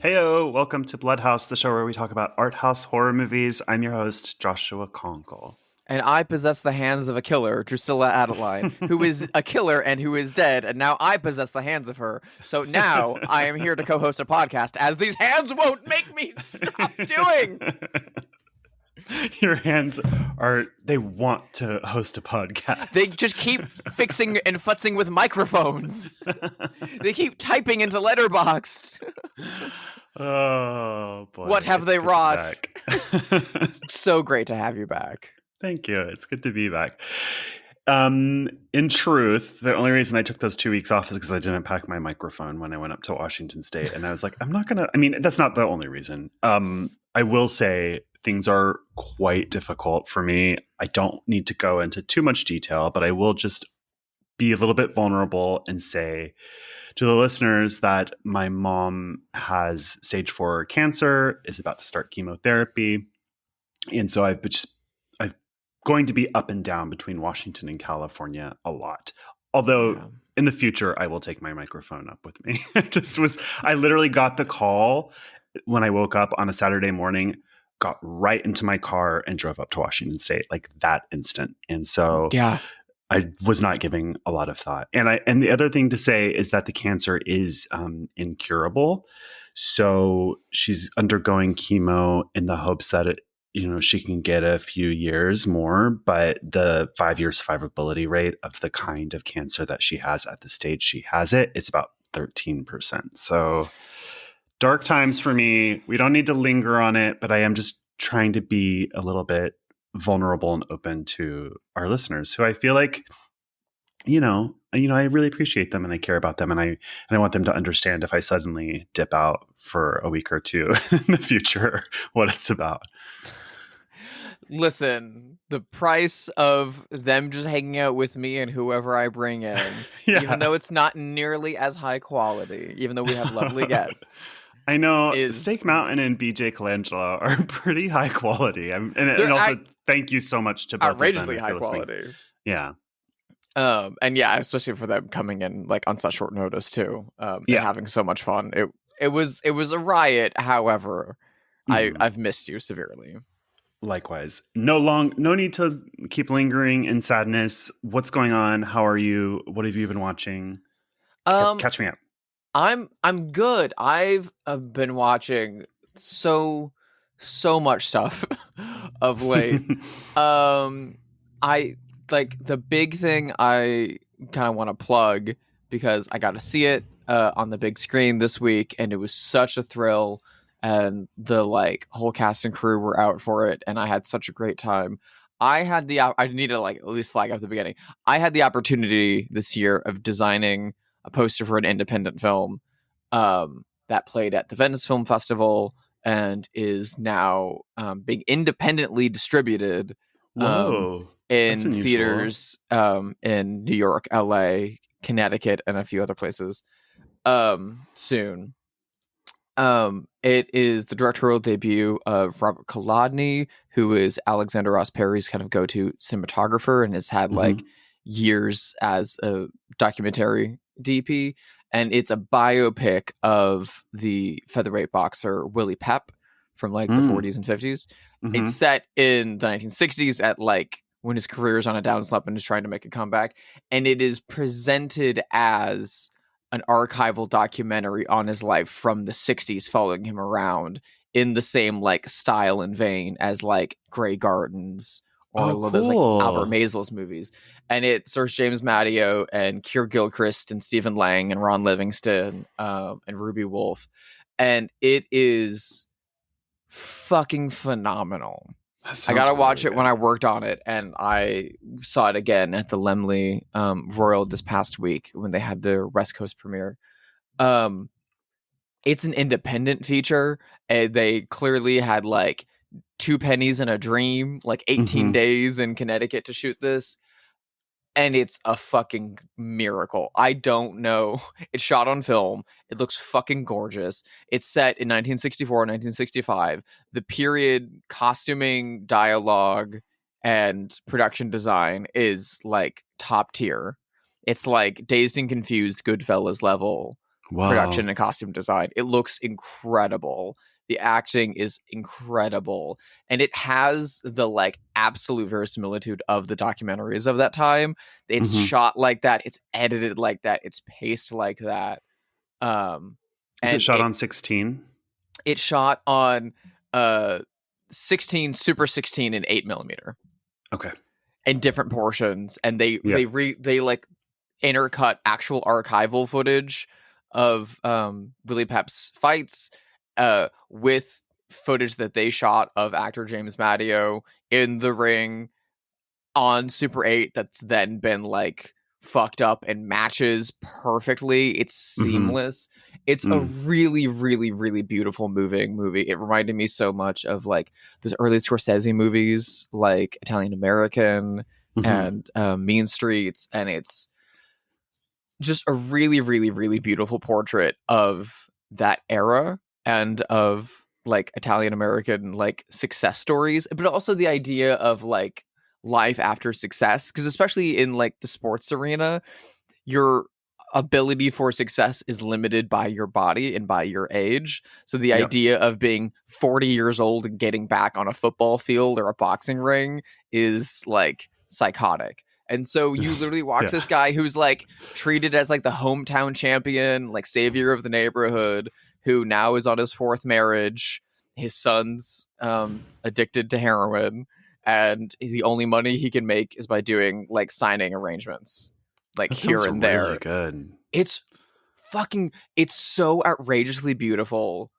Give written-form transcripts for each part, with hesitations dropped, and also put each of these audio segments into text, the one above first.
Heyo, welcome to Bloodhaus, the show where we talk about art house horror movies. I'm your host, Joshua Conkel. And I possess the hands of a killer, Drusilla Adeline, who is a killer and who is dead, and now I possess the hands of her. So now I am here to co-host a podcast, as these hands won't make me stop doing. Your hands they want to host a podcast. They just keep fixing and futzing with microphones. They keep typing into Letterboxd. Oh, boy. What have they wrought? It's so great to have you back. Thank you. It's good to be back. In truth, the only reason I took those 2 weeks off is because I didn't pack my microphone when I went up to Washington State. And I was like, that's not the only reason. I will say things are quite difficult for me. I don't need to go into too much detail, but I will just be a little bit vulnerable and say to the listeners that my mom has stage 4 cancer, is about to start chemotherapy. And so I'm going to be up and down between Washington and California a lot. Although in the future, I will take my microphone up with me. I literally got the call when I woke up on a Saturday morning, got right into my car and drove up to Washington State like that instant. And so I was not giving a lot of thought. And the other thing to say is that the cancer is incurable. So she's undergoing chemo in the hopes that she can get a few years more, but the 5-year survivability rate of the kind of cancer that she has at the stage she has it is about 13%. So dark times for me. We don't need to linger on it, but I am just trying to be a little bit vulnerable and open to our listeners, who I feel like, I really appreciate them and I care about them, and I want them to understand if I suddenly dip out for a week or two in the future what it's about. Listen, the price of them just hanging out with me and whoever I bring in, even though it's not nearly as high quality, even though we have lovely guests. I know Steak Mountain and BJ Colangelo are pretty high quality. And also thank you so much to both outrageously of them. Outrageously high quality. Yeah. And especially for them coming in like on such short notice too. And having so much fun. It was a riot. However, I've missed you severely. Likewise. No need to keep lingering in sadness. What's going on? How are you? What have you been watching? Catch me up. I'm good. I've been watching so much stuff of late. I like the big thing I kind of want to plug because I got to see it on the big screen this week, and it was such a thrill. And the whole cast and crew were out for it, and I had such a great time. I need to at least flag up at the beginning. I had the opportunity this year of designing a poster for an independent film that played at the Venice Film Festival and is now being independently distributed in theaters in New York, LA, Connecticut, and a few other places soon. It is the directorial debut of Robert Kolodny, who is Alexander Ross Perry's kind of go-to cinematographer and has had years as a documentary DP. And it's a biopic of the featherweight boxer Willie Pep from the 40s and 50s. Mm-hmm. It's set in the 1960s at when his career is on a downslope and is trying to make a comeback. And it is presented as an archival documentary on his life from the 60s, following him around in the same style and vein as Grey Gardens or those Albert Maysles movies. And it stars James Matteo and Keir Gilchrist and Stephen Lang and Ron Livingston and Ruby Wolf. And it is fucking phenomenal. I gotta watch it when I worked on it, and I saw it again at the Laemmle Royal this past week when they had their West Coast premiere. It's an independent feature, and they clearly had 2 pennies and a dream, 18 days in Connecticut to shoot this. And it's a fucking miracle. I don't know. It's shot on film. It looks fucking gorgeous. It's set in 1964, 1965. The period costuming, dialogue, and production design is top tier. It's Dazed and Confused Goodfellas level Wow. production and costume design. It looks incredible. The acting is incredible. And it has the like absolute verisimilitude of the documentaries of that time. It's Mhm. shot like that. It's edited like that. It's paced like that. Is it And shot on 16? it shot on 16 Super 16 and 8mm Okay. in different portions, and they Yeah. they like intercut actual archival footage of Willie Pep's fights with footage that they shot of actor James Matteo in the ring on Super 8 that's then been like fucked up and matches perfectly. It's seamless. It's a really, really, really beautiful moving movie. It reminded me so much of like those early Scorsese movies like Italian American and Mean Streets, and it's just a really, really, really beautiful portrait of that era and of like Italian American like success stories, but also the idea of like life after success. Because especially in like the sports arena, your ability for success is limited by your body and by your age. So the idea of being 40 years old and getting back on a football field or a boxing ring is like psychotic. And so you literally watch this guy who's like treated as like the hometown champion, like savior of the neighborhood, who now is on his fourth marriage. His son's addicted to heroin, and the only money he can make is by doing like signing arrangements, like That here sounds and really there. good. It's so outrageously beautiful.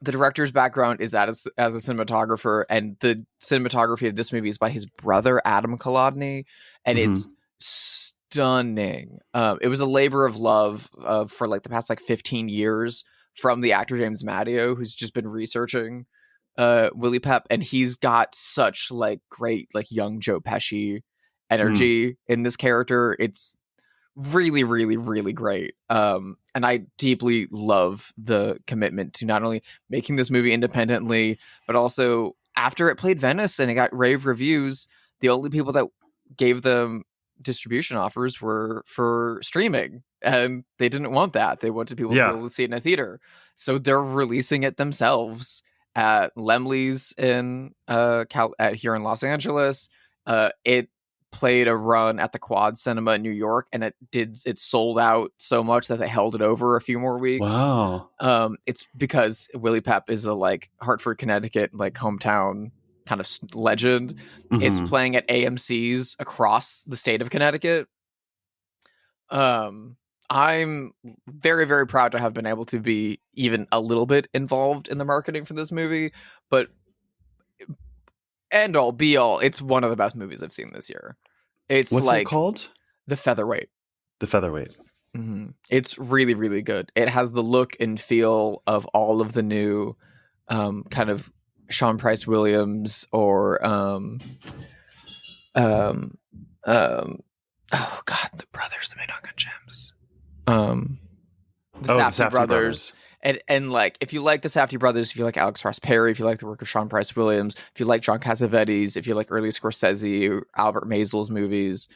The director's background is as a cinematographer, and the cinematography of this movie is by his brother Adam Kolodny, and it's stunning. It was a labor of love for like the past like 15 years from the actor James Matteo, who's just been researching Willie Pep, and he's got such like great like young Joe Pesci energy in this character. It's really, really, really great. And I deeply love the commitment to not only making this movie independently, but also after it played Venice and it got rave reviews, the only people that gave them distribution offers were for streaming, and they didn't want that. They wanted people to be able to see it in a theater. So they're releasing it themselves at Lemley's in here in Los Angeles. It played a run at the Quad Cinema in New York, and it sold out so much that they held it over a few more weeks. Wow. It's because Willie Pep is a like Hartford, Connecticut like hometown kind of legend. It's playing at AMC's across the state of Connecticut. I'm very, very proud to have been able to be even a little bit involved in the marketing for this movie, but end all be all, it's one of the best movies I've seen this year. It's What's like it called? The Featherweight. The Featherweight. It's really, really good. It has the look and feel of all of the new kind of Sean Price Williams or oh god, the brothers that made Uncut Gems. The Safdie brothers. And like, if you like the Safdie brothers, if you like Alex Ross Perry, if you like the work of Sean Price Williams, if you like John Cassavetes, if you like early Scorsese, or Albert Maysles movies,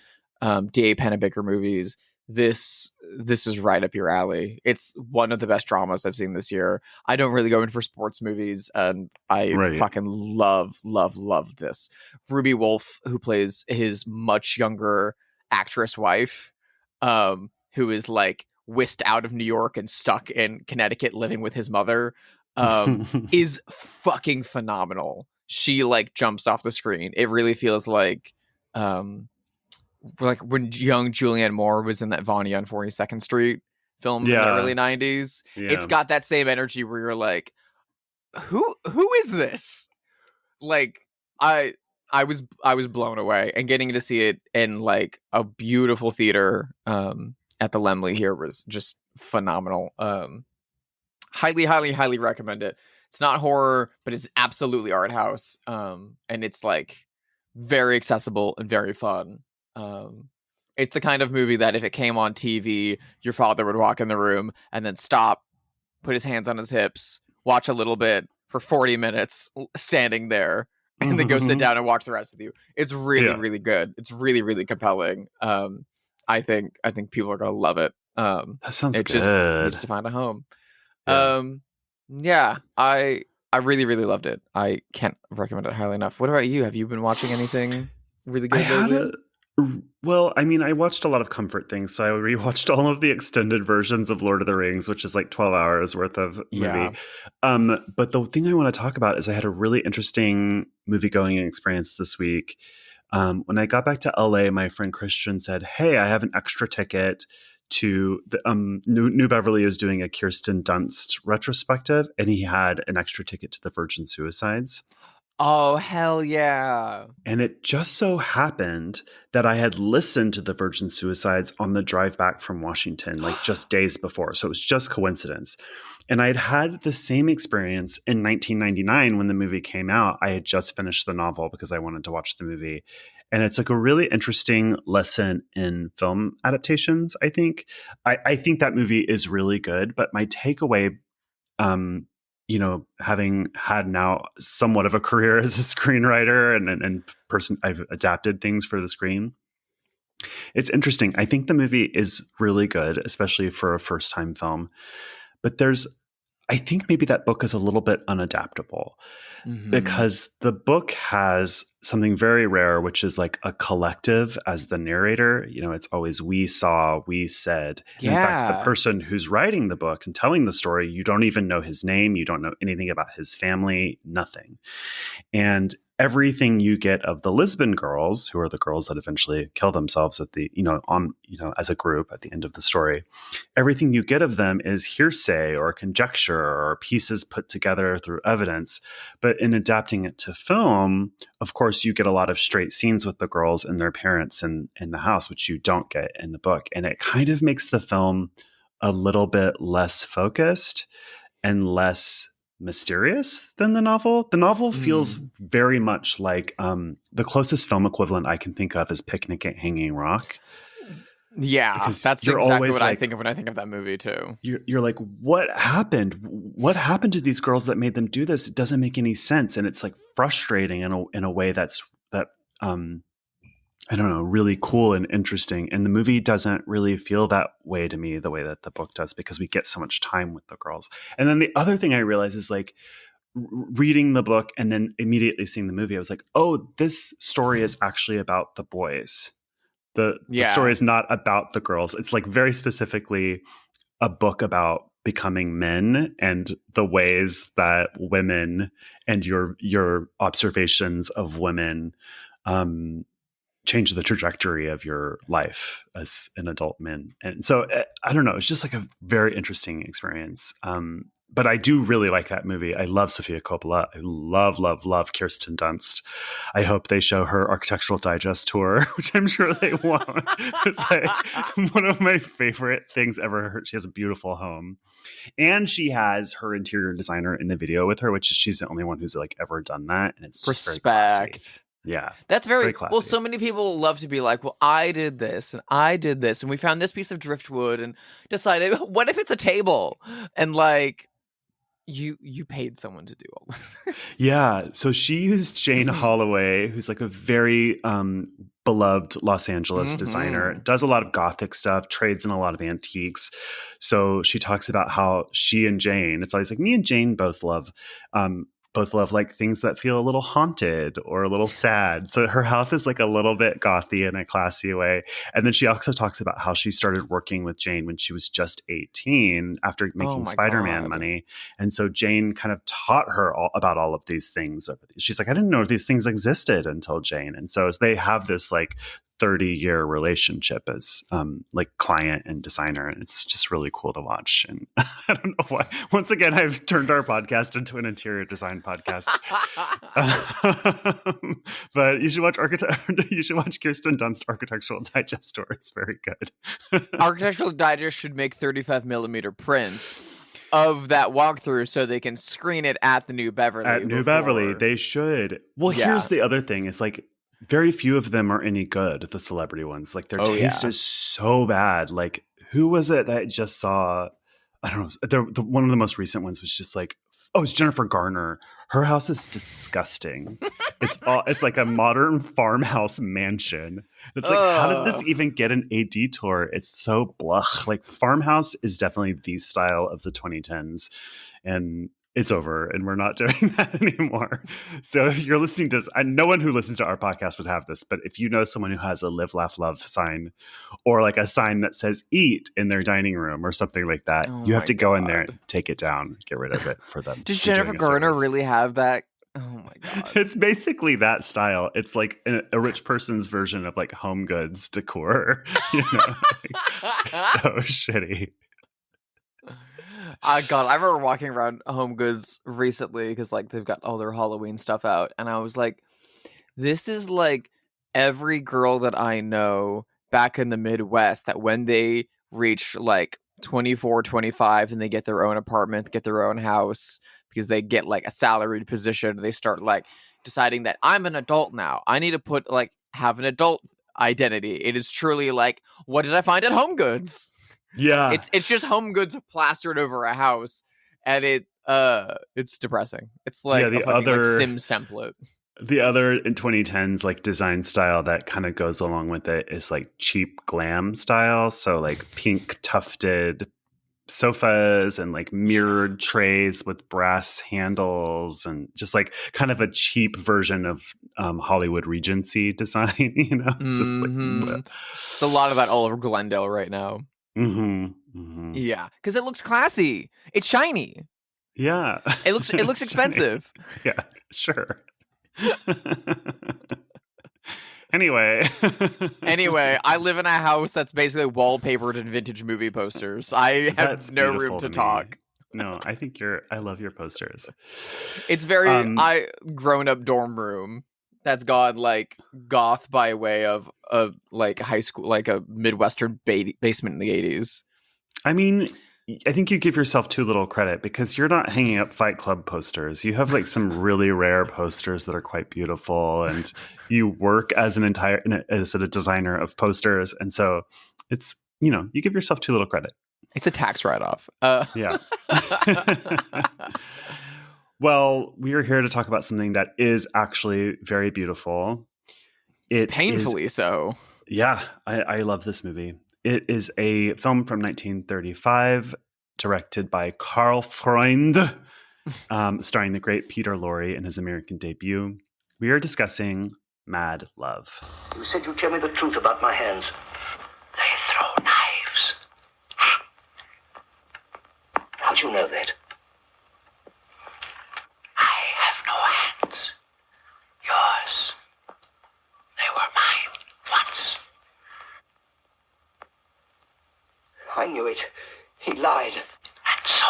D.A. Pennebaker movies, this is right up your alley. It's one of the best dramas I've seen this year. I don't really go in for sports movies, and I fucking love this. Ruby Wolf, who plays his much younger actress wife, who is like whisked out of New York and stuck in Connecticut living with his mother, is fucking phenomenal. She like jumps off the screen. It really feels like when young Julianne Moore was in that Vanya on 42nd Street film in the early 90s. It's got that same energy where you're like, who is this? Like I was blown away, and getting to see it in like a beautiful theater at the Lemley here was just phenomenal. Highly recommend it. It's not horror, but it's absolutely art house. And it's like very accessible and very fun. It's the kind of movie that if it came on TV, your father would walk in the room and then stop, put his hands on his hips, watch a little bit for 40 minutes standing there, and then go sit down and watch the rest with you. It's really, really good. It's really, really compelling. I think people are going to love it. That sounds It good. just needs to find a home. Yeah. Yeah, I really, really loved it. I can't recommend it highly enough. What about you? Have you been watching anything really I good had lately? well, I mean, I watched a lot of comfort things. So I rewatched all of the extended versions of Lord of the Rings, which is like 12 hours worth of movie. Yeah. But the thing I want to talk about is I had a really interesting movie going experience this week. When I got back to LA, my friend Christian said, "Hey, I have an extra ticket to the New Beverly is doing a Kirsten Dunst retrospective, and he had an extra ticket to the Virgin Suicides." Oh, hell yeah. And it just so happened that I had listened to the Virgin Suicides on the drive back from Washington, like just days before. So it was just coincidence. And I'd had the same experience in 1999 when the movie came out. I had just finished the novel because I wanted to watch the movie. And it's like a really interesting lesson in film adaptations, I think. I think that movie is really good, but my takeaway having had now somewhat of a career as a screenwriter and person, I've adapted things for the screen. It's interesting. I think the movie is really good, especially for a first time film. But I think maybe that book is a little bit unadaptable because the book has something very rare, which is like a collective as the narrator. It's always we saw, we said. And in fact, the person who's writing the book and telling the story, you don't even know his name. You don't know anything about his family, nothing. And everything you get of the Lisbon girls, who are the girls that eventually kill themselves at the, as a group at the end of the story, everything you get of them is hearsay or conjecture or pieces put together through evidence. But in adapting it to film, of course, you get a lot of straight scenes with the girls and their parents in the house, which you don't get in the book. And it kind of makes the film a little bit less focused and less mysterious than the novel. The novel feels very much like the closest film equivalent I can think of is Picnic at Hanging Rock. Yeah, Because that's you're exactly always what I like, think of when I think of that movie too. You're like, what happened? What happened to these girls that made them do this? It doesn't make any sense, and it's like frustrating in a way that I don't know, really cool and interesting. And the movie doesn't really feel that way to me the way that the book does, because we get so much time with the girls. And then the other thing I realized is like reading the book and then immediately seeing the movie, I was like, oh, this story is actually about the boys. The story is not about the girls. It's like very specifically a book about becoming men and the ways that women and your observations of women change the trajectory of your life as an adult man. And so I don't know, it's just like a very interesting experience. But I do really like that movie. I love Sofia Coppola. I love, love, love Kirsten Dunst. I hope they show her Architectural Digest tour, which I'm sure they won't. It's like one of my favorite things ever. She has a beautiful home. And she has her interior designer in the video with her, which she's the only one who's like ever done that. And it's just very classy. Yeah. That's very classy. Well, so many people love to be like, well, I did this and I did this and we found this piece of driftwood and decided, what if it's a table? And like, you paid someone to do all of this. Yeah. So she used Jane Holloway, who's like a very beloved Los Angeles designer, does a lot of Gothic stuff, trades in a lot of antiques. So she talks about how she and Jane, it's always like me and Jane both love like things that feel a little haunted or a little sad. So her house is like a little bit gothy in a classy way. And then she also talks about how she started working with Jane when she was just 18 after making Spider-Man money. And so Jane kind of taught her about all of these things. She's like, I didn't know if these things existed until Jane. And so they have this like 30-year relationship as like client and designer, and it's just really cool to watch. And I don't know why. Once again, I've turned our podcast into an interior design podcast. But you should watch You should watch Kirsten Dunst Architectural Digest tour. It's very good. Architectural Digest should make 35mm prints of that walkthrough so they can screen it at the New Beverly. At New Beverly, they should. Well, here's the other thing. It's like very few of them are any good, the celebrity ones. Like their taste is so bad. Like who was it that just saw, I don't know, one of the most recent ones was just like Oh, it's Jennifer Garner. Her house is disgusting. It's like a modern farmhouse mansion. It's like, how did this Ugh. even get an AD tour? It's so blah. Like farmhouse is definitely the style of the 2010s. And it's over and we're not doing that anymore. So if you're listening to this, no one who listens to our podcast would have this, but if you know someone who has a live, laugh, love sign or like a sign that says eat in their dining room or something like that, Oh you have my to go in there God. and take it down, get rid of it for them. Does You're Jennifer doing a Garner service. really have that? Oh my God. It's basically that style. It's like a rich person's version of like home goods decor. You know, so shitty. God, I remember walking around Home Goods recently because like they've got all their Halloween stuff out, and I was like, this is like every girl that I know back in the Midwest that when they reach like 24, 25 and they get their own apartment, get their own house because they get like a salaried position, they start like deciding that I'm an adult now. I need to have an adult identity. It is truly like, what did I find at Home Goods? Yeah. It's just Home Goods plastered over a house, and it's depressing. It's like the a fucking like other Sims template. The other in 2010s like design style that kind of goes along with it is like cheap glam style. So like pink tufted sofas and like mirrored trays with brass handles and just like kind of a cheap version of Hollywood Regency design, you know? Just like bleh. It's a lot of that all over Glendale right now. Yeah, because it looks classy. It's shiny. Yeah. It looks expensive. Yeah, sure. Anyway, I live in a house that's basically wallpapered in vintage movie posters. I have That's no room beautiful to me. talk. No, I love your posters. It's very grown up dorm room that's got like goth by way of like high school, like a Midwestern basement in the 80s. I mean, I think you give yourself too little credit because you're not hanging up Fight Club posters. You have like some really rare posters that are quite beautiful, and you work as a designer of posters, and so it's, you know, you give yourself too little credit. It's a tax write-off. Yeah. Well, we are here to talk about something that is actually very beautiful. It painfully is, so. Yeah, I love this movie. It is a film from 1935, directed by Karl Freund, starring the great Peter Lorre in his American debut. We are discussing Mad Love. You said you'd tell me the truth about my hands. They throw knives. How'd you know that? I have no hands. Yours. They were mine once. I knew it. He lied. And so,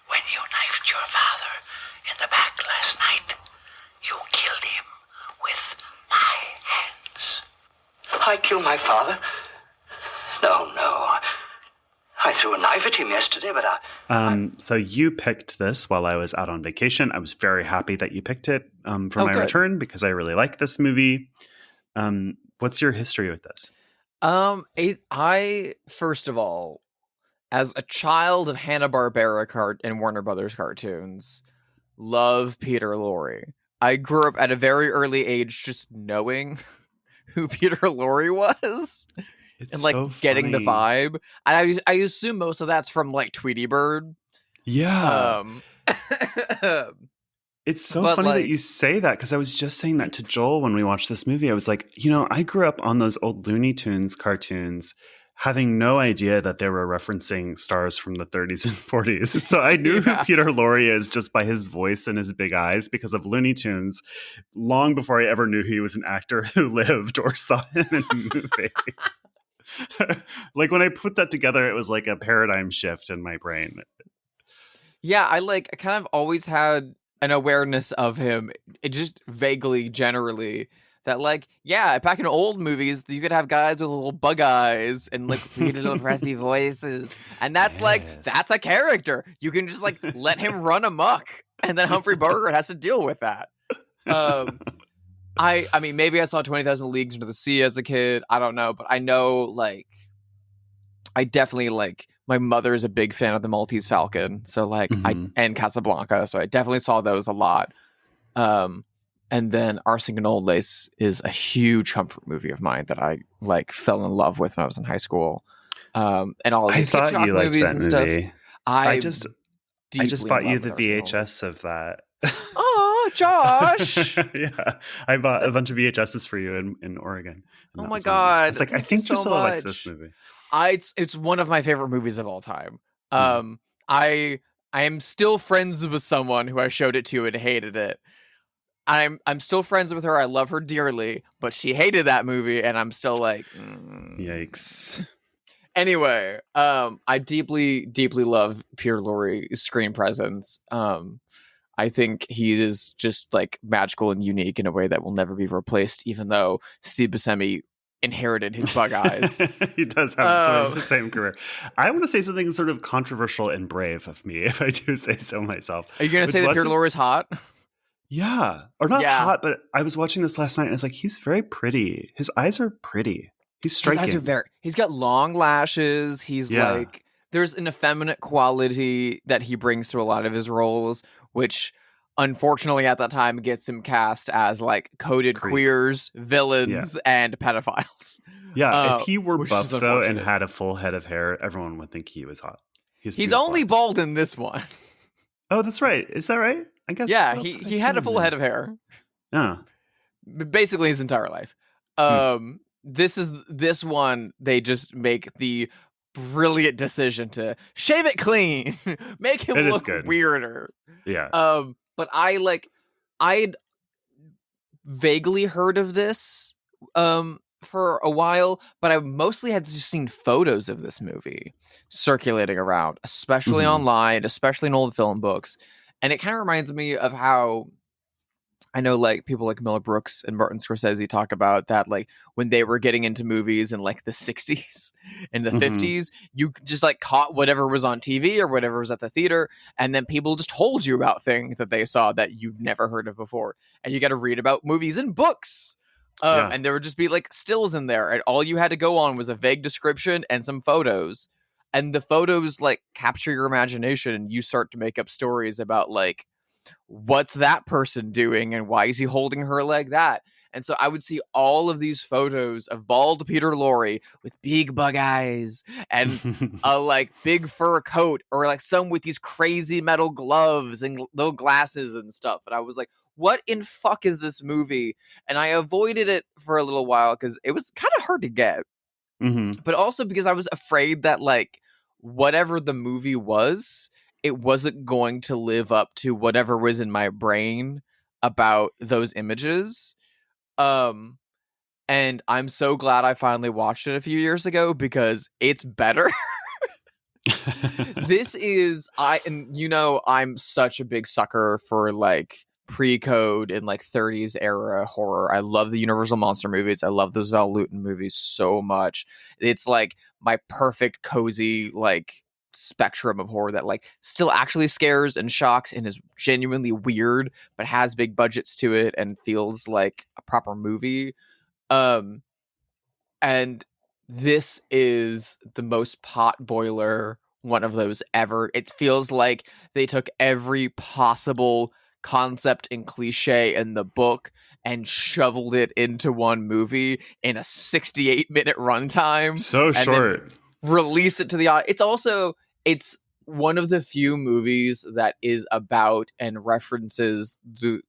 when you knifed your father in the back last night, you killed him with my hands. I killed my father? No. I threw a knife at him yesterday, but So you picked this while I was out on vacation. I was very happy that you picked it for my return because I really like this movie. What's your history with this? I first of all, as a child of Hanna-Barbera and Warner Brothers cartoons, love Peter Lorre. I grew up at a very early age just knowing who Peter Lorre was. It's and like so getting the funny. vibe. And I assume most of that's from like Tweety Bird. Yeah. It's so funny that you say that because I was just saying that to Joel when we watched this movie. I was like, you know, I grew up on those old Looney Tunes cartoons having no idea that they were referencing stars from the 30s and 40s. So I knew who Peter Lorre is just by his voice and his big eyes because of Looney Tunes long before I ever knew he was an actor who lived or saw him in a movie. Like when I put that together, it was like a paradigm shift in my brain. Yeah, I kind of always had an awareness of him, it just vaguely, generally, that like, yeah, back in old movies, you could have guys with little bug eyes and like weird little breathy voices, and that's that's a character. You can just like let him run amok, and then Humphrey Bogart has to deal with that. I mean, maybe I saw 20,000 Leagues Under the Sea as a kid. I don't know, but I know, like, I definitely, like, my mother is a big fan of the Maltese Falcon, so like and Casablanca, so I definitely saw those a lot. And then Arsenic and Old Lace is a huge comfort movie of mine that I like fell in love with when I was in high school. And all of I these thought Hitchcock you liked movies that and movie. stuff. I just deeply bought in you love the with Arsenic and Old Lace. VHS of that. Oh, Josh! Yeah, I bought a bunch of VHSs for you in Oregon. Oh my God! I was like, I think Drusilla likes this movie. It's one of my favorite movies of all time. I am still friends with someone who I showed it to and hated it. I'm still friends with her. I love her dearly, but she hated that movie, and I'm still like, yikes. Anyway, I deeply, deeply love Peter Lorre's screen presence. I think he is just like magical and unique in a way that will never be replaced, even though Steve Buscemi inherited his bug eyes. He does have sort of the same career. I want to say something sort of controversial and brave of me, if I do say so myself. Are you going to say that Peter Lorre is hot? Yeah. Or not hot, but I was watching this last night and it's like, he's very pretty. His eyes are pretty. He's striking. His eyes are he's got long lashes. He's like, there's an effeminate quality that he brings to a lot of his roles, which unfortunately at that time gets him cast as like coded queers, villains, and pedophiles. Yeah, if he were buff though and had a full head of hair, everyone would think he was hot. He's only bald in this one. Oh, that's right. Is that right? I guess. Yeah, he had a full head of hair. Yeah. Basically his entire life. This one, they just make the brilliant decision to shave it clean, make him look weirder. Yeah. But I'd vaguely heard of this for a while, but I mostly had just seen photos of this movie circulating around, especially online, especially in old film books. And it kind of reminds me of how I know like people like Mel Brooks and Martin Scorsese talk about that, like when they were getting into movies in like the 60s and the 50s, you just like caught whatever was on TV or whatever was at the theater, and then people just told you about things that they saw that you'd never heard of before, and you got to read about movies in books. And there would just be like stills in there, and all you had to go on was a vague description and some photos, and the photos like capture your imagination, and you start to make up stories about like, what's that person doing and why is he holding her leg that? And so I would see all of these photos of bald Peter Lorre with big bug eyes and a like big fur coat, or like some with these crazy metal gloves and little glasses and stuff. And I was like, what in fuck is this movie? And I avoided it for a little while because it was kind of hard to get. But also because I was afraid that like whatever the movie was, it wasn't going to live up to whatever was in my brain about those images. And I'm so glad I finally watched it a few years ago because it's better. This is I'm such a big sucker for like pre-code and like 30s era horror. I love the Universal Monster movies. I love those Val Lewton movies so much. It's like my perfect cozy like spectrum of horror that like still actually scares and shocks and is genuinely weird but has big budgets to it and feels like a proper movie. And this is the most pot boiler one of those ever. It feels like they took every possible concept and cliche in the book and shoveled it into one movie in a 68-minute runtime. So short. Release it to the audience. It's one of the few movies that is about and references the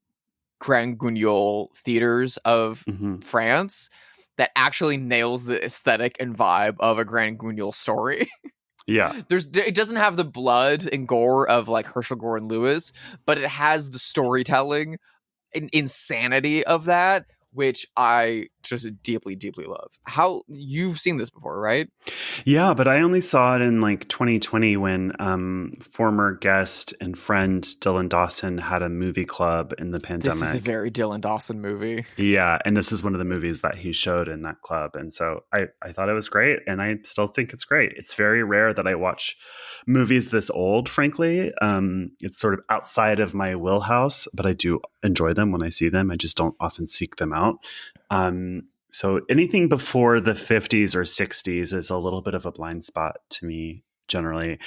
Grand Guignol theaters of France that actually nails the aesthetic and vibe of a Grand Guignol story. Yeah. It doesn't have the blood and gore of like Herschel Gordon Lewis, but it has the storytelling and insanity of that, which I just deeply, deeply love. How you've seen this before, right? Yeah, but I only saw it in like 2020 when former guest and friend Dylan Dawson had a movie club in the pandemic. This is a very Dylan Dawson movie. Yeah, and this is one of the movies that he showed in that club. And so I thought it was great, and I still think it's great. It's very rare that I watch movies this old, frankly. It's sort of outside of my wheelhouse, but I do enjoy them when I see them. I just don't often seek them out. So anything before the 50s or 60s is a little bit of a blind spot to me generally.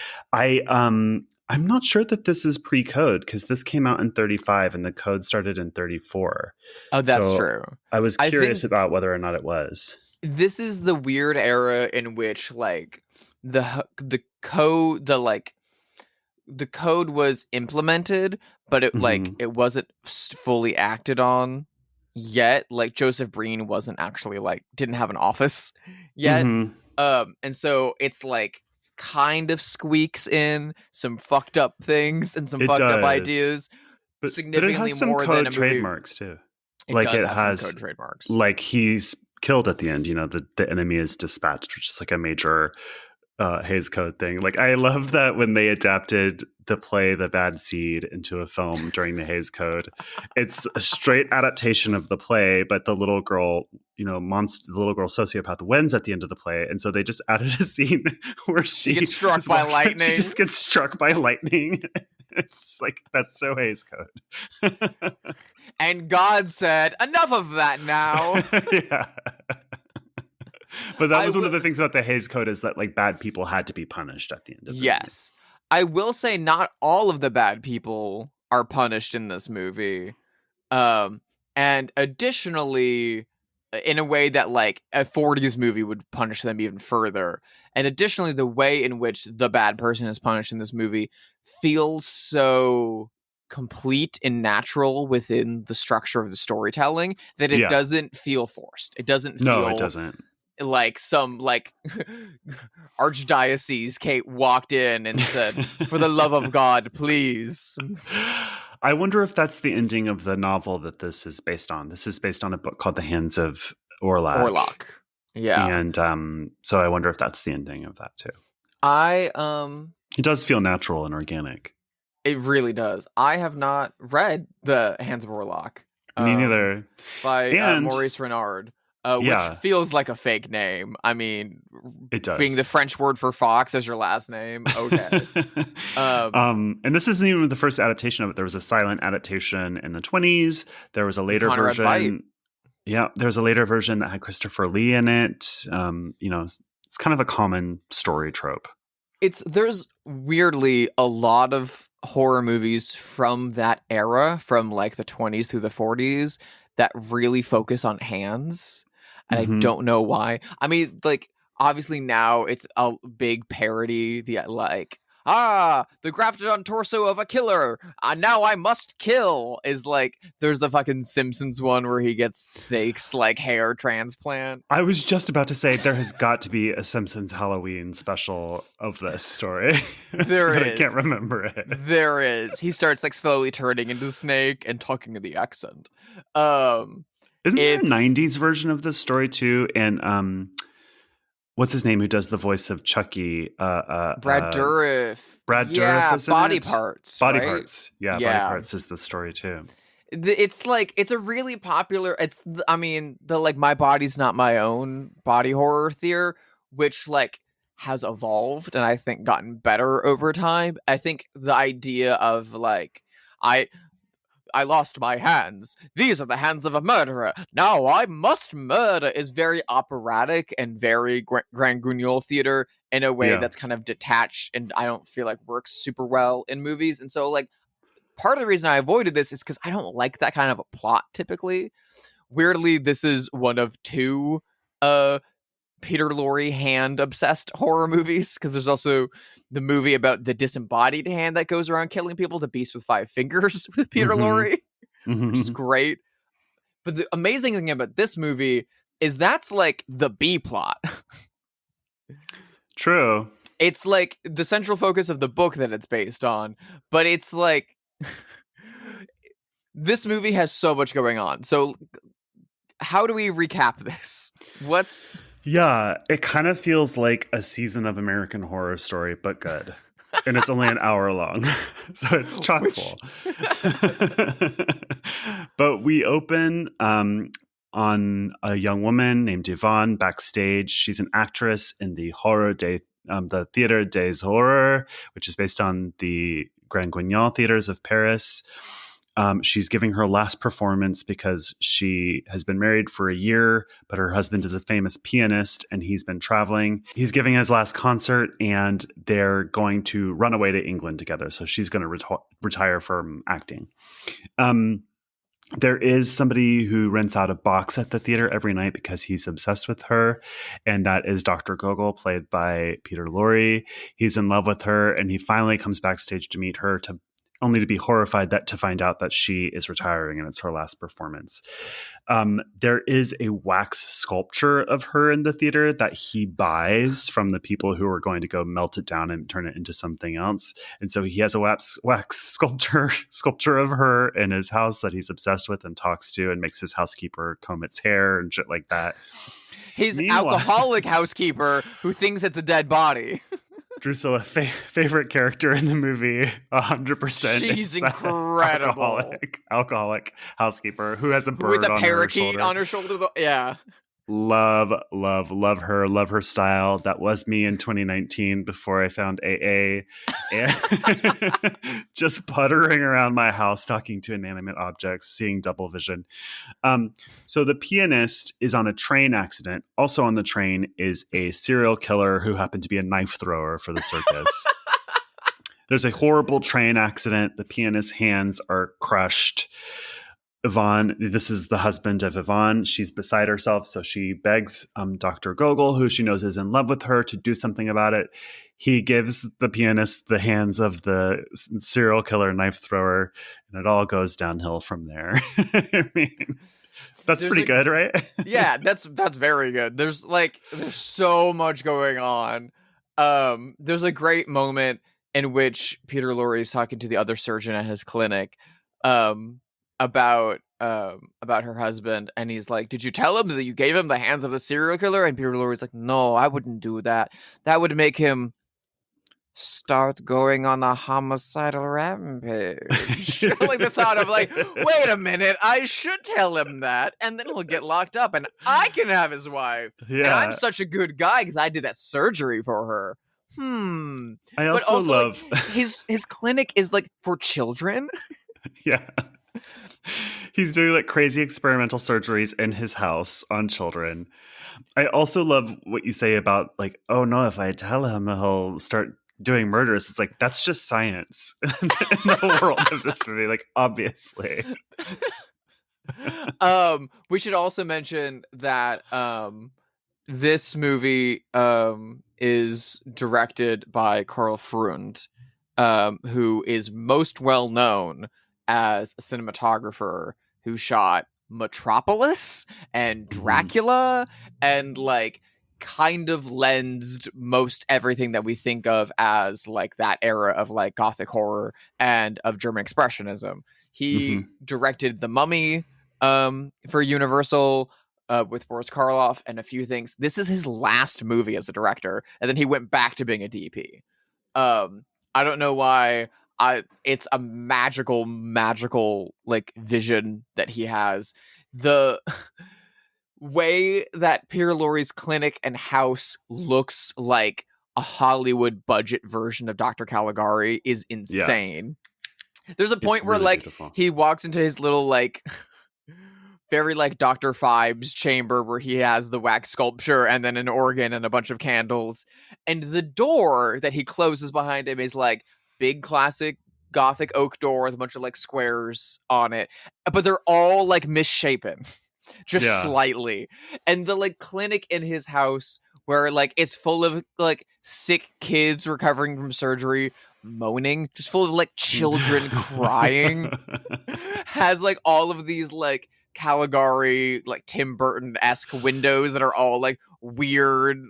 I'm not sure that this is pre-code because this came out in 35 and the code started in 34. Oh, that's So true. I was I curious think about whether or not it was. this is the weird era in which like the code was implemented, but it like it wasn't fully acted on yet. Like Joseph Breen wasn't actually like didn't have an office yet. And so it's like kind of squeaks in some fucked up things and some fucked up ideas. But significantly it has some more code than a movie. Trademarks too. It like does it have has some code trademarks. Like he's killed at the end. You know, the enemy is dispatched, which is like a major Hays Code thing. Like I love that when they adapted the play The Bad Seed into a film during the Hays Code. It's a straight adaptation of the play, but the little girl, you know, the little girl sociopath wins at the end of the play, and so they just added a scene where she gets struck by lightning. She just gets struck by lightning. It's like that's so Hays Code. And God said, "Enough of that now." Yeah. But that was one of the things about the Hays Code is that like bad people had to be punished at the end of the movie. I will say not all of the bad people are punished in this movie. And additionally, in a way that like a 40s movie would punish them even further. And additionally, the way in which the bad person is punished in this movie feels so complete and natural within the structure of the storytelling that it doesn't feel forced. It doesn't feel... No, it doesn't. Like some like archdiocese Kate walked in and said, "For the love of God, please." I wonder if that's the ending of the novel that this is based on. This is based on a book called The Hands of Orlac. Yeah. And so I wonder if that's the ending of that too. It does feel natural and organic. It really does. I have not read The Hands of Orlac. Me neither. By Maurice Renard. Which feels like a fake name. I mean, it does. Being the French word for fox as your last name. Okay. And this isn't even the first adaptation of it. There was a silent adaptation in the 20s. There was a later version. Veidt. Yeah, there's a later version that had Christopher Lee in it. You know, it's kind of a common story trope. There's weirdly a lot of horror movies from that era, from like the 20s through the 40s, that really focus on hands. And I don't know why. I mean, like, obviously now it's a big parody. The grafted on torso of a killer. Now I must kill. Is like, there's the fucking Simpsons one where he gets Snake's like hair transplant. I was just about to say there has got to be a Simpsons Halloween special of this story. There is. I can't remember it. There is. He starts like slowly turning into Snake and talking in the accent. Isn't there a 90s version of this story too? And what's his name who does the voice of Chucky? Brad Dourif. Brad Dourif is in Body it? Parts. Body right? Parts. Yeah, Body Parts is the story too. It's like, it's a really popular, I mean, the like My Body's Not My Own body horror theater, which like has evolved and I think gotten better over time. I think the idea of like, I lost my hands. These are the hands of a murderer. Now I must murder is very operatic and very Grand Guignol theater in a way that's kind of detached and I don't feel like works super well in movies. And so like part of the reason I avoided this is because I don't like that kind of a plot typically. Weirdly, this is one of two Peter Lorre hand obsessed horror movies, because there's also the movie about the disembodied hand that goes around killing people, The Beast with Five Fingers with Peter Lorre, which is great. But the amazing thing about this movie is that's like the B plot. True. It's like the central focus of the book that it's based on, but it's like this movie has so much going on. So how do we recap this? Yeah, it kind of feels like a season of American Horror Story, but good. And it's only an hour long, so it's chock full. But we open on a young woman named Yvonne backstage. She's an actress in the the Théâtre des Horreurs, which is based on the Grand Guignol theaters of Paris. She's giving her last performance because she has been married for a year, but her husband is a famous pianist and he's been traveling. He's giving his last concert and they're going to run away to England together. So she's going to retire from acting. There is somebody who rents out a box at the theater every night because he's obsessed with her. And that is Dr. Gogol, played by Peter Lorre. He's in love with her and he finally comes backstage to meet her, only to be horrified to find out that she is retiring and it's her last performance. There is a wax sculpture of her in the theater that he buys from the people who are going to go melt it down and turn it into something else. And so he has a wax sculpture of her in his house that he's obsessed with and talks to and makes his housekeeper comb its hair and shit like that. His alcoholic housekeeper who thinks it's a dead body. Drusilla, favorite character in the movie, 100%. She's incredible. Alcoholic housekeeper who has a bird with a on parakeet on her shoulder. Yeah. Love her. Love her style. That was me in 2019 before I found AA. And just puttering around my house, talking to inanimate objects, seeing double vision. So the pianist is on a train accident. Also on the train is a serial killer who happened to be a knife thrower for the circus. There's a horrible train accident. The pianist's hands are crushed. Yvonne, this is the husband of Yvonne. She's beside herself, so she begs Dr. Gogol, who she knows is in love with her, to do something about it. He gives the pianist the hands of the serial killer knife thrower, and it all goes downhill from there. I mean, that's pretty good, right? Yeah, that's very good. There's so much going on. There's a great moment in which Peter Lorre is talking to the other surgeon at his clinic. About her husband, and he's like, did you tell him that you gave him the hands of the serial killer? And Peter Lorre's like, no, I wouldn't do that. That would make him start going on a homicidal rampage. Like the thought of wait a minute, I should tell him that, and then he'll get locked up and I can have his wife. Yeah. And I'm such a good guy because I did that surgery for her. I also love his clinic is for children. Yeah. He's doing crazy experimental surgeries in his house on children. I also love what you say about oh no, if I tell him, he'll start doing murders. It's that's just science in the world of this movie, obviously. We should also mention that this movie is directed by Karl Freund, who is most well known as a cinematographer who shot Metropolis and Dracula and kind of lensed most everything that we think of as that era of Gothic horror and of German Expressionism. He directed The Mummy for Universal with Boris Karloff and a few things. This is his last movie as a director, and then he went back to being a DP. I don't know why. It's a magical vision that he has. The way that Peter Lorre's clinic and house looks like a Hollywood budget version of Dr. Caligari is insane. Yeah. There's a point where beautiful. He walks into his little very Dr. Phibes chamber where he has the wax sculpture and then an organ and a bunch of candles, and the door that he closes behind him is big classic Gothic oak door with a bunch of squares on it, but they're all misshapen, just slightly. And the clinic in his house where it's full of sick kids recovering from surgery moaning, just full of children crying, has all of these Caligari Tim Burton-esque windows that are all weird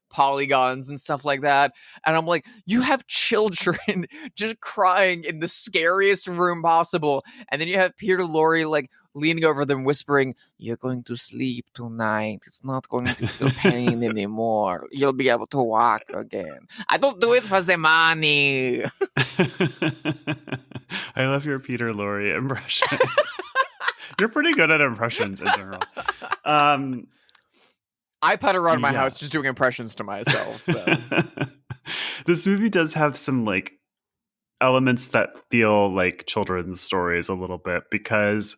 polygons and stuff like that. And I'm you have children just crying in the scariest room possible, and then you have Peter Lorre leaning over them whispering, you're going to sleep tonight, it's not going to feel pain anymore, you'll be able to walk again. I don't do it for the money. I love your Peter Lorre impression. You're pretty good at impressions in general. I put around my house just doing impressions to myself. So this movie does have some elements that feel like children's stories a little bit because,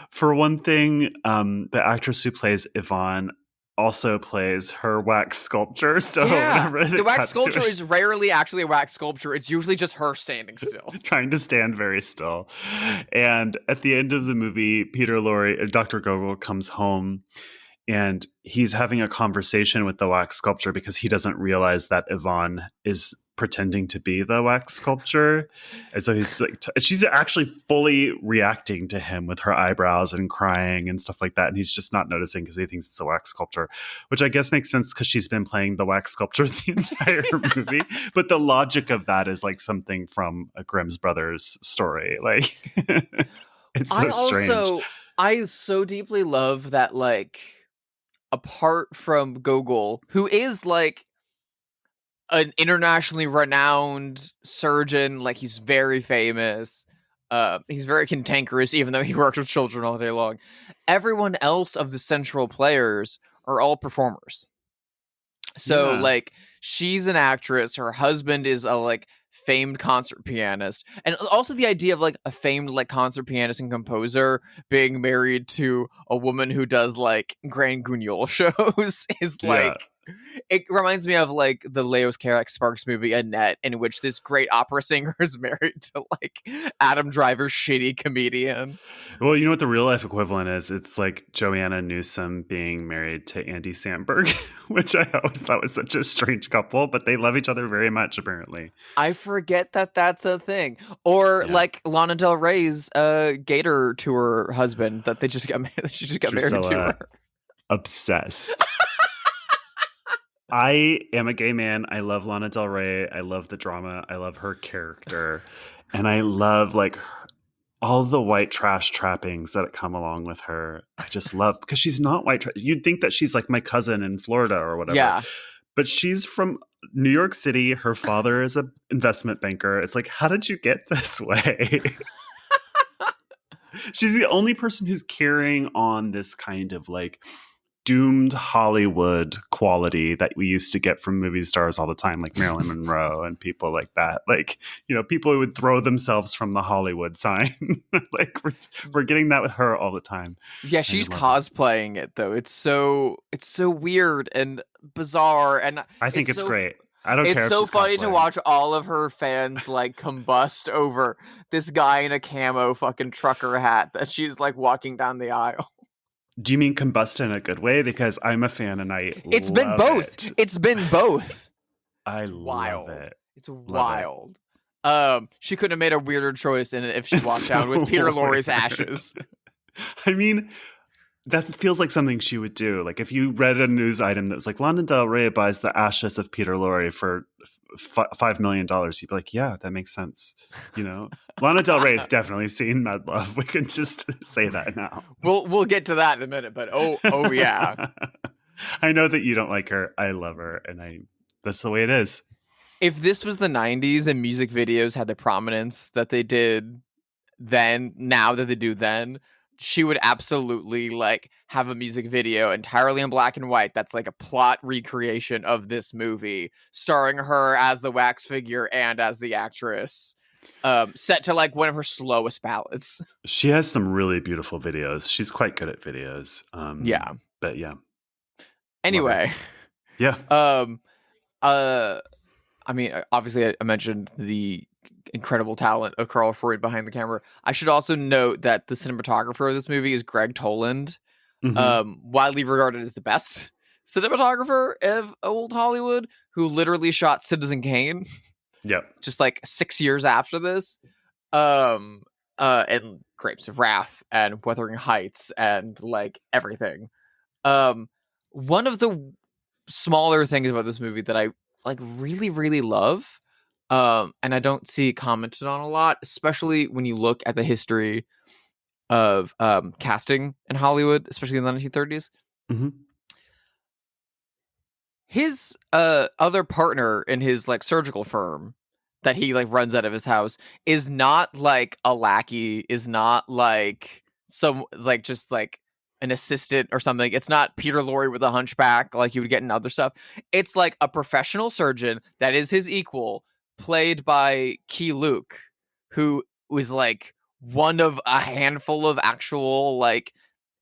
for one thing, the actress who plays Yvonne also plays her wax sculpture. So whenever the wax sculpture her, is rarely actually a wax sculpture. It's usually just her standing still. trying to stand very still. And at the end of the movie, Dr. Gogol comes home and he's having a conversation with the wax sculpture because he doesn't realize that Yvonne is pretending to be the wax sculpture. And so he's like, she's actually fully reacting to him with her eyebrows and crying and stuff like that. And he's just not noticing because he thinks it's a wax sculpture, which I guess makes sense because she's been playing the wax sculpture the entire movie. But the logic of that is like something from a Grimm's Brothers story. Like, it's so strange. I so deeply love that, like, apart from Gogol, who is like an internationally renowned surgeon, like he's very famous, he's very cantankerous, even though he works with children all day long. Everyone else of the central players are all performers. So like she's an actress, her husband is a like famed concert pianist, and also the idea of like a famed like concert pianist and composer being married to a woman who does like Grand Guignol shows is like it reminds me of like the Leos Carax Sparks movie Annette, in which this great opera singer is married to like Adam Driver's shitty comedian. Well, you know what the real life equivalent is? It's like Joanna Newsom being married to Andy Samberg, which I always thought was such a strange couple, but they love each other very much, apparently. I forget that that's a thing. Or like Lana Del Rey's Gator Tour husband that they just got married. She just got married to her. Obsessed. I am a gay man. I love Lana Del Rey. I love the drama. I love her character. And I love like all the white trash trappings that come along with her. I just love, because she's not white trash. You'd think that she's like my cousin in Florida or whatever. Yeah. But she's from New York City. Her father is an investment banker. It's like, how did you get this way? She's the only person who's carrying on this kind of like doomed Hollywood quality that we used to get from movie stars all the time, like Marilyn Monroe and people like that. Like, you know, people who would throw themselves from the Hollywood sign. Like we're getting that with her all the time. Yeah, she's cosplaying it though. It's so weird and bizarre, and I think it's great. I don't care. It's so funny to watch all of her fans like combust over this guy in a camo fucking trucker hat that she's like walking down the aisle. Do you mean combust in a good way? Because I'm a fan and It's been both. It's been both. I love it. It's wild. She couldn't have made a weirder choice in it if she walked down with Peter Lorre's ashes. I mean, that feels like something she would do. Like if you read a news item that was like Lana Del Rey buys the ashes of Peter Lorre for $5 million, you'd be like, yeah, that makes sense. You know, Lana Del Rey has definitely seen Mad Love. We can just say that now. We'll get to that in a minute, but oh yeah. I know that you don't like her. I love her, and that's the way it is. If this was the 90s and music videos had the prominence that they did then, now that they do then, she would absolutely like have a music video entirely in black and white that's like a plot recreation of this movie, starring her as the wax figure and as the actress, set to like one of her slowest ballads. She has some really beautiful videos. She's quite good at videos. Yeah. But yeah. Anyway. Yeah. I mean, obviously I mentioned the incredible talent of Carl Freud behind the camera. I should also note that the cinematographer of this movie is Greg Toland, widely regarded as the best cinematographer of old Hollywood, who literally shot Citizen Kane. Yep. Just like 6 years after this. And Grapes of Wrath and Wuthering Heights and like everything. One of the smaller things about this movie that I like really, really love, and I don't see commented on a lot, especially when you look at the history of casting in Hollywood, especially in the 1930s. Mm-hmm. His other partner in his like surgical firm that he like runs out of his house is not like a lackey, is not like some like just like an assistant or something. It's not Peter Lorre with a hunchback like you would get in other stuff. It's like a professional surgeon that is his equal, played by Key Luke, who was like one of a handful of actual like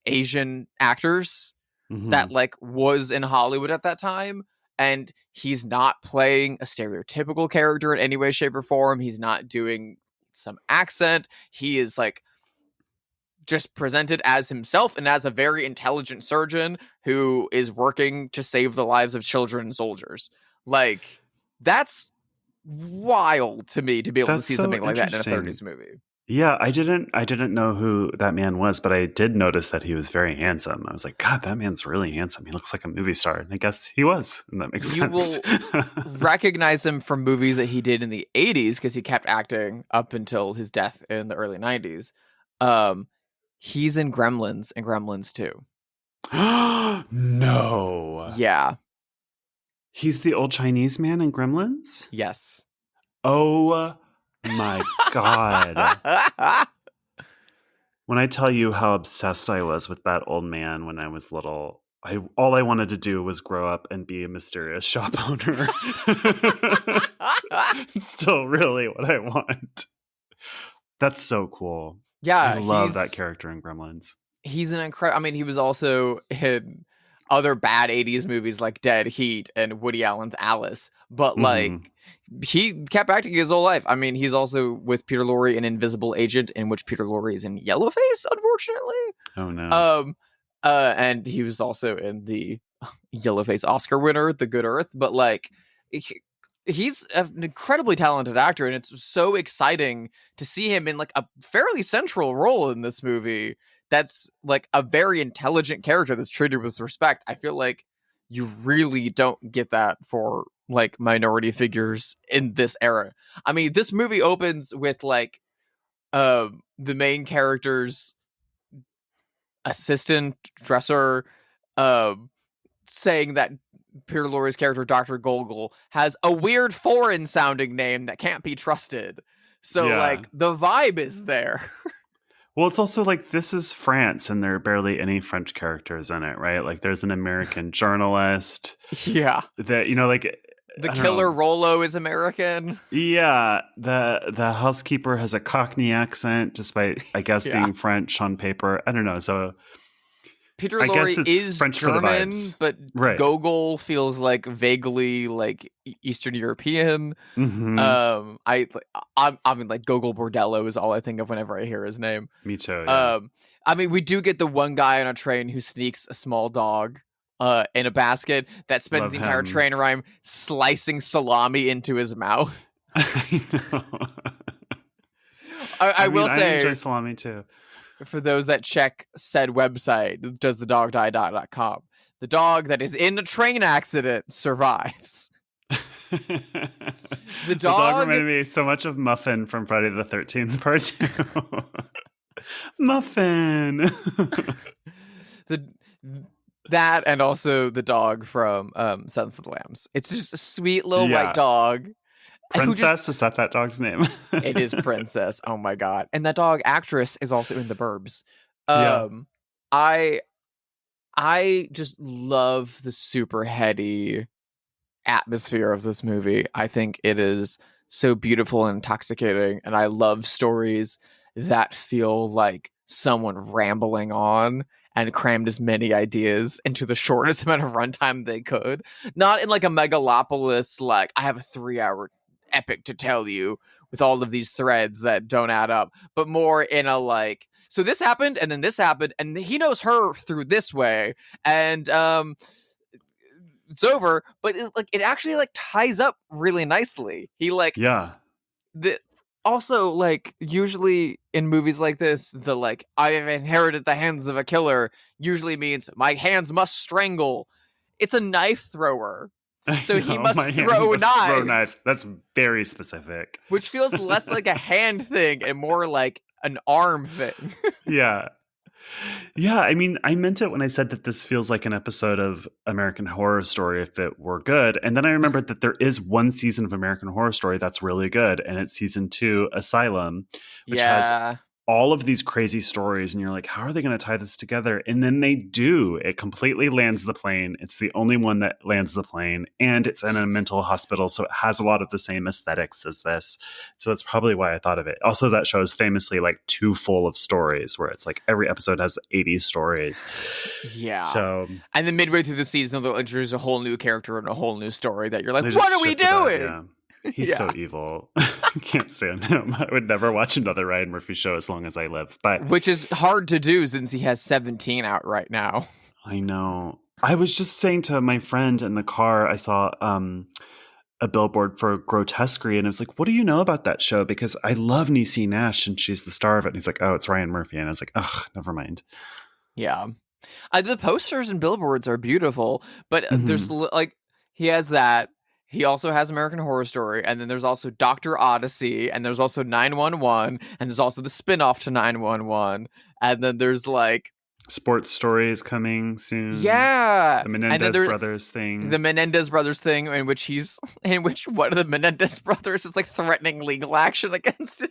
Asian actors that like was in Hollywood at that time. And he's not playing a stereotypical character in any way, shape, or form. He's not doing some accent. He is like just presented as himself and as a very intelligent surgeon who is working to save the lives of children and soldiers. Like, that's wild to me to be able to see so something like that in a interesting. 30s movie. Yeah, I didn't know who that man was, but I did notice that he was very handsome. I was like, God, that man's really handsome. He looks like a movie star. And I guess he was, and that makes sense. You will recognize him from movies that he did in the 80s because he kept acting up until his death in the early 90s. He's in Gremlins and Gremlins 2. No. Yeah. He's the old Chinese man in Gremlins? Yes. Oh my God. When I tell you how obsessed I was with that old man when I was little, all I wanted to do was grow up and be a mysterious shop owner. It's still really what I want. That's so cool. Yeah. I love that character in Gremlins. He's an incredible... I mean, he was also in other bad 80s movies like Dead Heat and Woody Allen's Alice. But like, he kept acting his whole life. I mean, he's also with Peter Lorre in Invisible Agent, in which Peter Lorre is in Yellowface, unfortunately. Oh no. And he was also in the Yellowface Oscar winner, The Good Earth. But like, he's an incredibly talented actor, and it's so exciting to see him in like a fairly central role in this movie. That's like a very intelligent character that's treated with respect. I feel like you really don't get that for like minority figures in this era. I mean, this movie opens with like the main character's assistant dresser saying that Peter Lorre's character, Dr. Gogol, has a weird foreign sounding name that can't be trusted. So like the vibe is there. Well, it's also like, this is France and there are barely any French characters in it, right? Like, there's an American journalist. Yeah. That, you know, like, the killer Rollo is American. Yeah. The housekeeper has a Cockney accent, despite, I guess, being French on paper. I don't know. So Peter Lorre is French German, but Gogol feels like vaguely like Eastern European. I mean, like Gogol Bordello is all I think of whenever I hear his name. Me too. Yeah. I mean, we do get the one guy on a train who sneaks a small dog in a basket that spends the entire train ride slicing salami into his mouth. I know. I will say, I enjoy salami too. For those that check said website, doesthedogdie.com, the dog that is in a train accident survives. The dog reminded me so much of Muffin from Friday the 13th Part 2. Muffin. That and also the dog from Silence of the Lambs. It's just a sweet little white dog. Princess, is that dog's name? It is Princess. Oh my God. And that dog actress is also in The Burbs. I just love the super heady atmosphere of this movie. I think it is so beautiful and intoxicating, and I love stories that feel like someone rambling on and crammed as many ideas into the shortest amount of runtime they could. Not in like a megalopolis, like I have a 3-hour epic to tell you with all of these threads that don't add up, but more in a like, so this happened and then this happened and he knows her through this way and it's over, but it actually like ties up really nicely. He like also like usually in movies like this, the like I have inherited the hands of a killer usually means my hands must strangle. It's a knife thrower. So he must throw knives. That's very specific. Which feels less like a hand thing and more like an arm thing. Yeah. Yeah, I mean, I meant it when I said that this feels like an episode of American Horror Story if it were good. And then I remembered that there is one season of American Horror Story that's really good, and it's season 2, Asylum, which has all of these crazy stories, and you're like, how are they going to tie this together? And then they do. It completely lands the plane. It's the only one that lands the plane, and it's in a mental hospital, so it has a lot of the same aesthetics as this. So that's probably why I thought of it. Also, that show is famously like too full of stories, where it's like every episode has 80 stories. Yeah. So, and then midway through the season, they'll introduce a whole new character and a whole new story that you're like, they what just are we shift it up, doing? yeah. He's so evil. I can't stand him. I would never watch another Ryan Murphy show as long as I live. But which is hard to do since he has 17 out right now. I know. I was just saying to my friend in the car, I saw a billboard for Grotesquerie, and I was like, what do you know about that show? Because I love Niecy Nash, and she's the star of it. And he's like, oh, it's Ryan Murphy. And I was like, ugh, never mind. Yeah. The posters and billboards are beautiful, but there's like, he has that. He also has American Horror Story, and then there's also Dr. Odyssey, and there's also 911, and there's also the spin-off to 911, and then there's like... Sports Story is coming soon. Yeah! The Menendez Brothers thing. The Menendez Brothers thing, in which one of the Menendez brothers is like threatening legal action against him.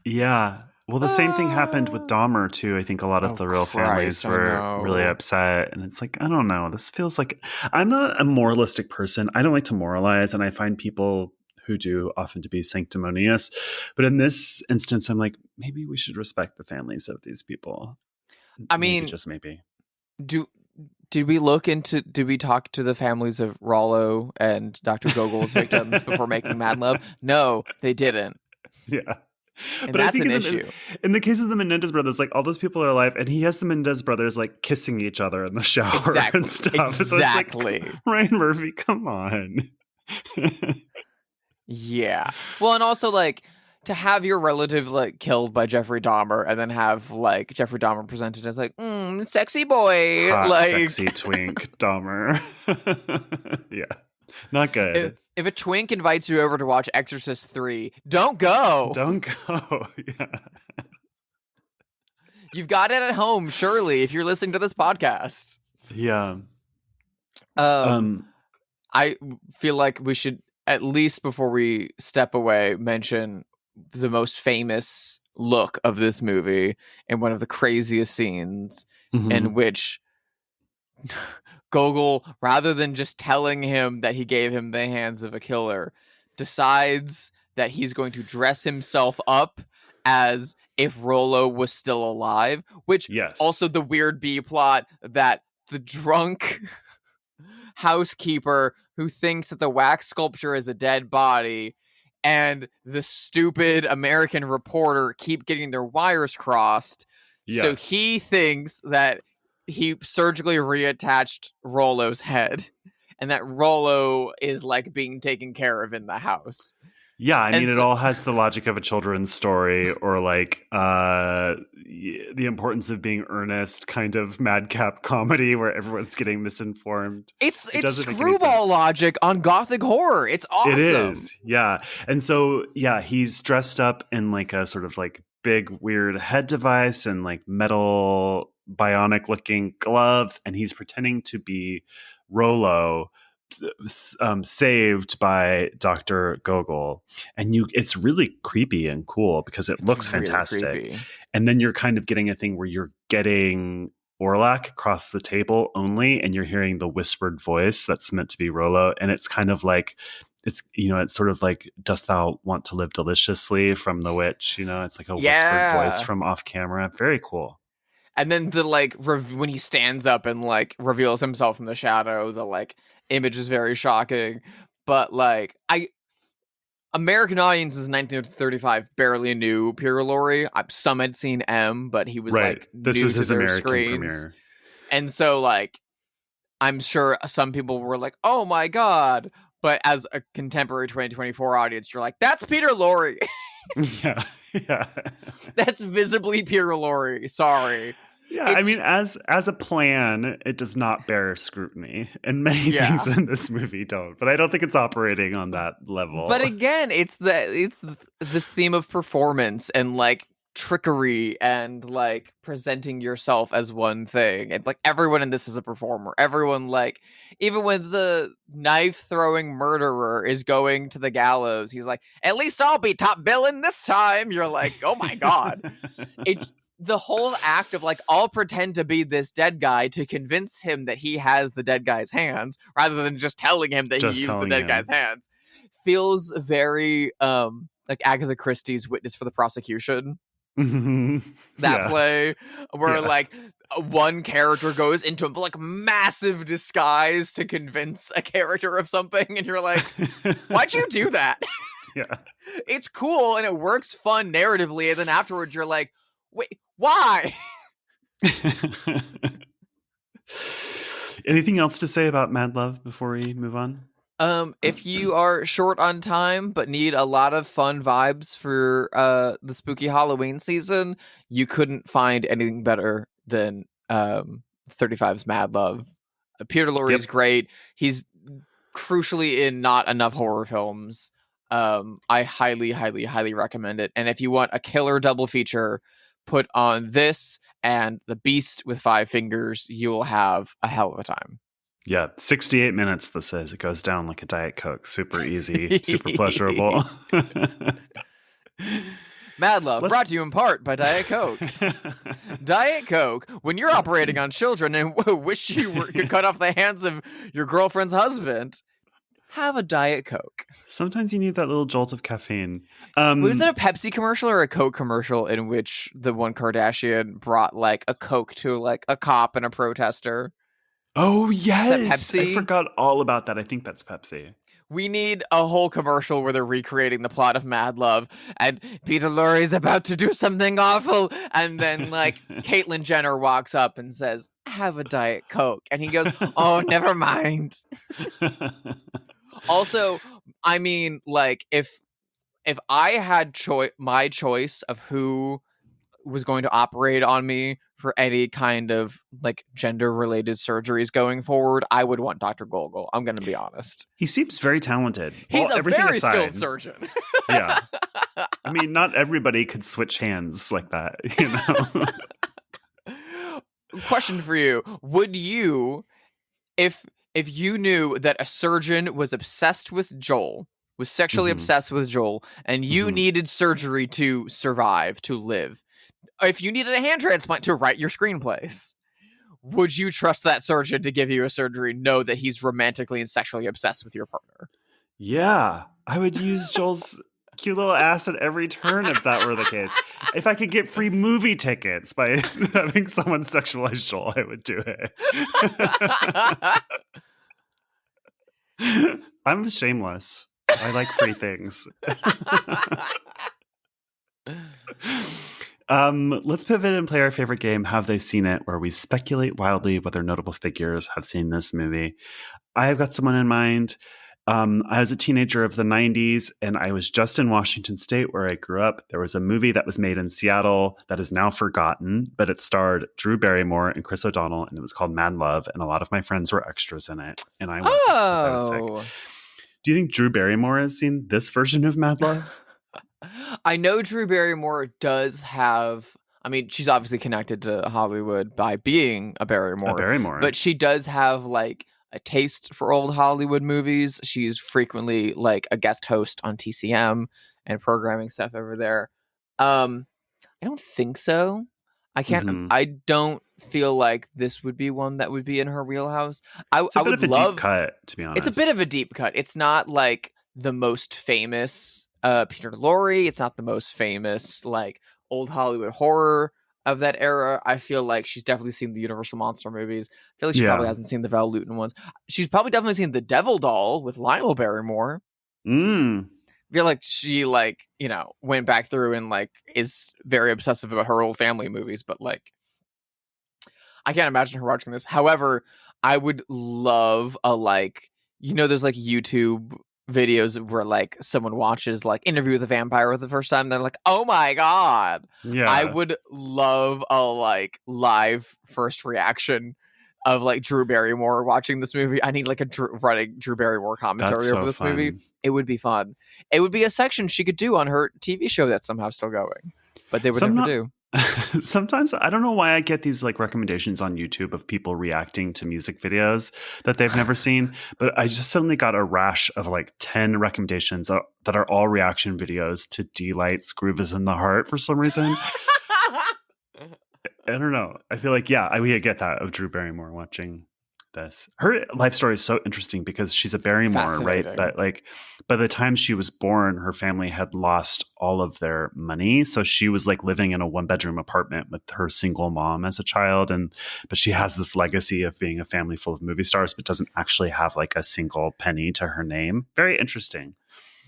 Yeah. Well, the same thing happened with Dahmer, too. I think a lot of the real families were really upset. And it's like, I don't know. This feels like... I'm not a moralistic person. I don't like to moralize. And I find people who do often to be sanctimonious. But in this instance, I'm like, maybe we should respect the families of these people. I mean... Maybe, just maybe. Did we talk to the families of Rollo and Dr. Gogol's victims before making Mad Love? No, they didn't. Yeah. And but that's I think an issue. In the case of the Menendez brothers, like all those people are alive, and he has the Menendez brothers like kissing each other in the shower and stuff. Exactly. So like, Ryan Murphy, come on. Yeah. Well, and also like to have your relative like killed by Jeffrey Dahmer, and then have like Jeffrey Dahmer presented as like sexy boy, hot, like sexy twink Dahmer. Yeah. Not good. If a twink invites you over to watch Exorcist 3, don't go. Don't go. Yeah. You've got it at home, surely, if you're listening to this podcast. Yeah. I feel like we should, at least before we step away, mention the most famous look of this movie and one of the craziest scenes in which Gogol, rather than just telling him that he gave him the hands of a killer, decides that he's going to dress himself up as if Rollo was still alive, which also the weird B plot that the drunk housekeeper who thinks that the wax sculpture is a dead body and the stupid American reporter keep getting their wires crossed. So he thinks that he surgically reattached Rollo's head, and that Rollo is like being taken care of in the house. Yeah, I mean, it all has the logic of a children's story, or like the importance of being earnest kind of madcap comedy where everyone's getting misinformed. It's screwball logic on gothic horror. It's awesome. It is, yeah. And so, yeah, he's dressed up in like a sort of like big weird head device and like metal bionic looking gloves, and he's pretending to be Rollo, saved by Dr. Gogol. And it's really creepy and cool because it looks really fantastic. Creepy. And then you're kind of getting a thing where you're getting Orlac across the table only, and you're hearing the whispered voice that's meant to be Rollo. And it's kind of like, it's sort of like, dost thou want to live deliciously from The Witch? It's like a whispered voice from off camera. Very cool. And then the like when he stands up and like reveals himself from the shadow, the like image is very shocking. But like American audiences in 1935 barely knew Peter Lorre. Some had seen M, but he was like this new is to his their American screens. premiere. And so like I'm sure some people were like, "Oh my god." But as a contemporary 2024 audience, you're like, "That's Peter Lorre." Yeah. That's visibly Peter Lorre. Sorry. Yeah, I mean, as a plan, it does not bear scrutiny, and many things in this movie don't. But I don't think it's operating on that level. But again, it's this theme of performance and like trickery and like presenting yourself as one thing. And like everyone in this is a performer. Everyone, like, even when the knife throwing murderer is going to the gallows, he's like, at least I'll be top billing this time. You're like, oh my God. The whole act of like, I'll pretend to be this dead guy to convince him that he has the dead guy's hands rather than just telling him that he used the dead guy's hands feels very like Agatha Christie's Witness for the Prosecution. That play where like one character goes into like massive disguise to convince a character of something, and you're like, why'd you do that? It's cool and it works fun narratively, and then afterwards you're like, wait, why? Anything else to say about Mad Love before we move on? If you are short on time but need a lot of fun vibes for the spooky Halloween season, you couldn't find anything better than 35's Mad Love. Peter Lorre is great. He's crucially in not enough horror films. I highly, highly, highly recommend it. And if you want a killer double feature, put on this and The Beast with Five Fingers. You will have a hell of a time. Yeah, 68 minutes, this says. It goes down like a Diet Coke. Super easy, super pleasurable. Mad Love, brought to you in part by Diet Coke. Diet Coke, when you're operating on children and wish you could cut off the hands of your girlfriend's husband, have a Diet Coke. Sometimes you need that little jolt of caffeine. Was it a Pepsi commercial or a Coke commercial in which the one Kardashian brought like a Coke to like a cop and a protester? Oh, yes. Pepsi? I forgot all about that. I think that's Pepsi. We need a whole commercial where they're recreating the plot of Mad Love, and Peter Lorre is about to do something awful, and then like Caitlyn Jenner walks up and says, "Have a Diet Coke," and he goes, "Oh, never mind." Also, I mean, like if I had my choice of who was going to operate on me for any kind of like gender related surgeries going forward, I would want Dr. Gogol. I'm going to be honest. He seems very talented. He's a very skilled surgeon. Yeah. I mean, not everybody could switch hands like that, you know? Question for you. Would you, if you knew that a surgeon was obsessed with Joel, was sexually obsessed with Joel, and you needed surgery to survive, to live, if you needed a hand transplant to write your screenplays, would you trust that surgeon to give you a surgery, know that he's romantically and sexually obsessed with your partner? Yeah, I would use Joel's cute little ass at every turn if that were the case. If I could get free movie tickets by having someone sexualize Joel, I would do it. I'm shameless. I like free things. Let's pivot and play our favorite game, Have They Seen It?, where we speculate wildly whether notable figures have seen this movie. I have got someone in mind. I was a teenager of the 90s, and I was just in Washington State, where I grew up. There was a movie that was made in Seattle that is now forgotten, but it starred Drew Barrymore and Chris O'Donnell, and it was called Mad Love, and a lot of my friends were extras in it, and I wasn't because I was sick. Do you think Drew Barrymore has seen this version of Mad Love? I know Drew Barrymore does have, I mean, she's obviously connected to Hollywood by being a Barrymore. But she does have like a taste for old Hollywood movies. She's frequently like a guest host on TCM and programming stuff over there. I don't think so. I can't, I don't feel like this would be one that would be in her wheelhouse. It's a bit of a deep cut, to be honest. It's a bit of a deep cut. It's not like the most famous Peter Lorre. It's not the most famous like old Hollywood horror of that era. I feel like she's definitely seen the Universal Monster movies. I feel like she probably hasn't seen the Val Lewton ones. She's probably definitely seen The Devil Doll with Lionel Barrymore. I feel like she like, you know, went back through and like is very obsessive about her old family movies, but like I can't imagine her watching this. However, I would love a like, you know, there's like YouTube videos where like someone watches like Interview with a Vampire for the first time. They're like, oh my God. Yeah. I would love a like live first reaction of like Drew Barrymore watching this movie. I need like a running Drew Barrymore commentary over this movie. It would be fun. It would be a section she could do on her TV show that's somehow still going. but they would Some never not- do. Sometimes I don't know why I get these like recommendations on YouTube of people reacting to music videos that they've never seen, but I just suddenly got a rash of like 10 recommendations that are all reaction videos to D-Light's Groove is in the Heart for some reason. I don't know. I feel like, we get that of Drew Barrymore watching this. Her life story is so interesting because she's a Barrymore, right? But like by the time she was born, her family had lost all of their money. So she was like living in a 1-bedroom apartment with her single mom as a child. But she has this legacy of being a family full of movie stars, but doesn't actually have like a single penny to her name. Very interesting.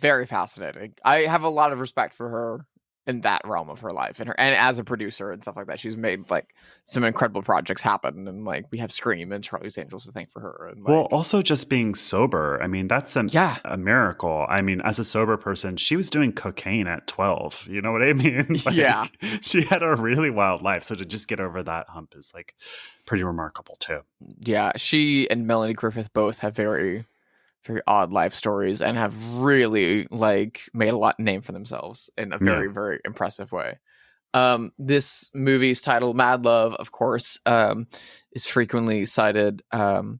Very fascinating. I have a lot of respect for her in that realm of her life, and as a producer and stuff like that. She's made like some incredible projects happen, and like we have Scream and Charlie's Angels to thank for her. And like, well, also just being sober. I mean, that's a miracle. I mean, as a sober person, she was doing cocaine at 12. You know what I mean? Like, yeah, she had a really wild life. So to just get over that hump is like pretty remarkable too. Yeah, she and Melanie Griffith both have very odd life stories and have really like made a name for themselves in a very, very impressive way. This movie's title, Mad Love, of course, is frequently cited in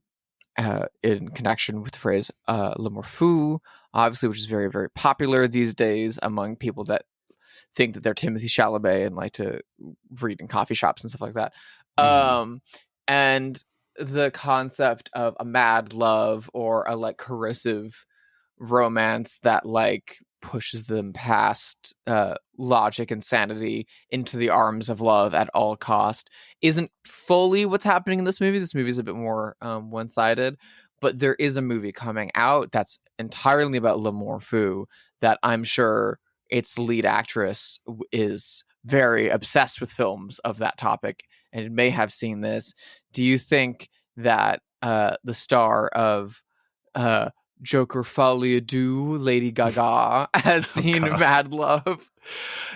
connection with the phrase l'amour fou, obviously, which is very, very popular these days among people that think that they're Timothy Chalamet and like to read in coffee shops and stuff like that. And the concept of a mad love or a like corrosive romance that like pushes them past logic and sanity into the arms of love at all cost isn't fully what's happening in this movie. This movie is a bit more one-sided, but there is a movie coming out that's entirely about l'amour fou that I'm sure its lead actress is very obsessed with films of that topic and may have seen this. Do you think that the star of Joker Folie à Deux, Lady Gaga, has seen Mad Love?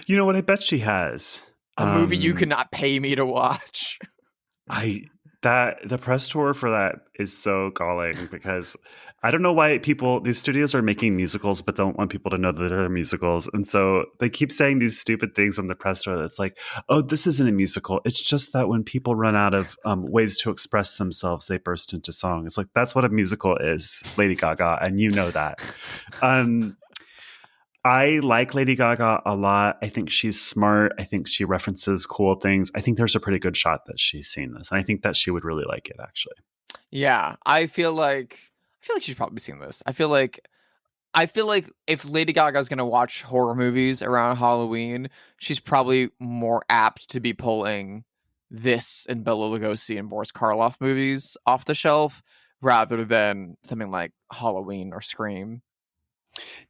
You know what? I bet she has. A movie you cannot pay me to watch. The press tour for that is so galling because I don't know why these studios are making musicals but don't want people to know that they're musicals. And so they keep saying these stupid things on the press tour that's like, oh, this isn't a musical. It's just that when people run out of ways to express themselves, they burst into song. It's like, that's what a musical is, Lady Gaga. And you know that. I like Lady Gaga a lot. I think she's smart. I think she references cool things. I think there's a pretty good shot that she's seen this. And I think that she would really like it, actually. Yeah, I feel like she's probably seen this. I feel like if Lady Gaga's gonna watch horror movies around Halloween, she's probably more apt to be pulling this and Bela Lugosi and Boris Karloff movies off the shelf rather than something like Halloween or Scream.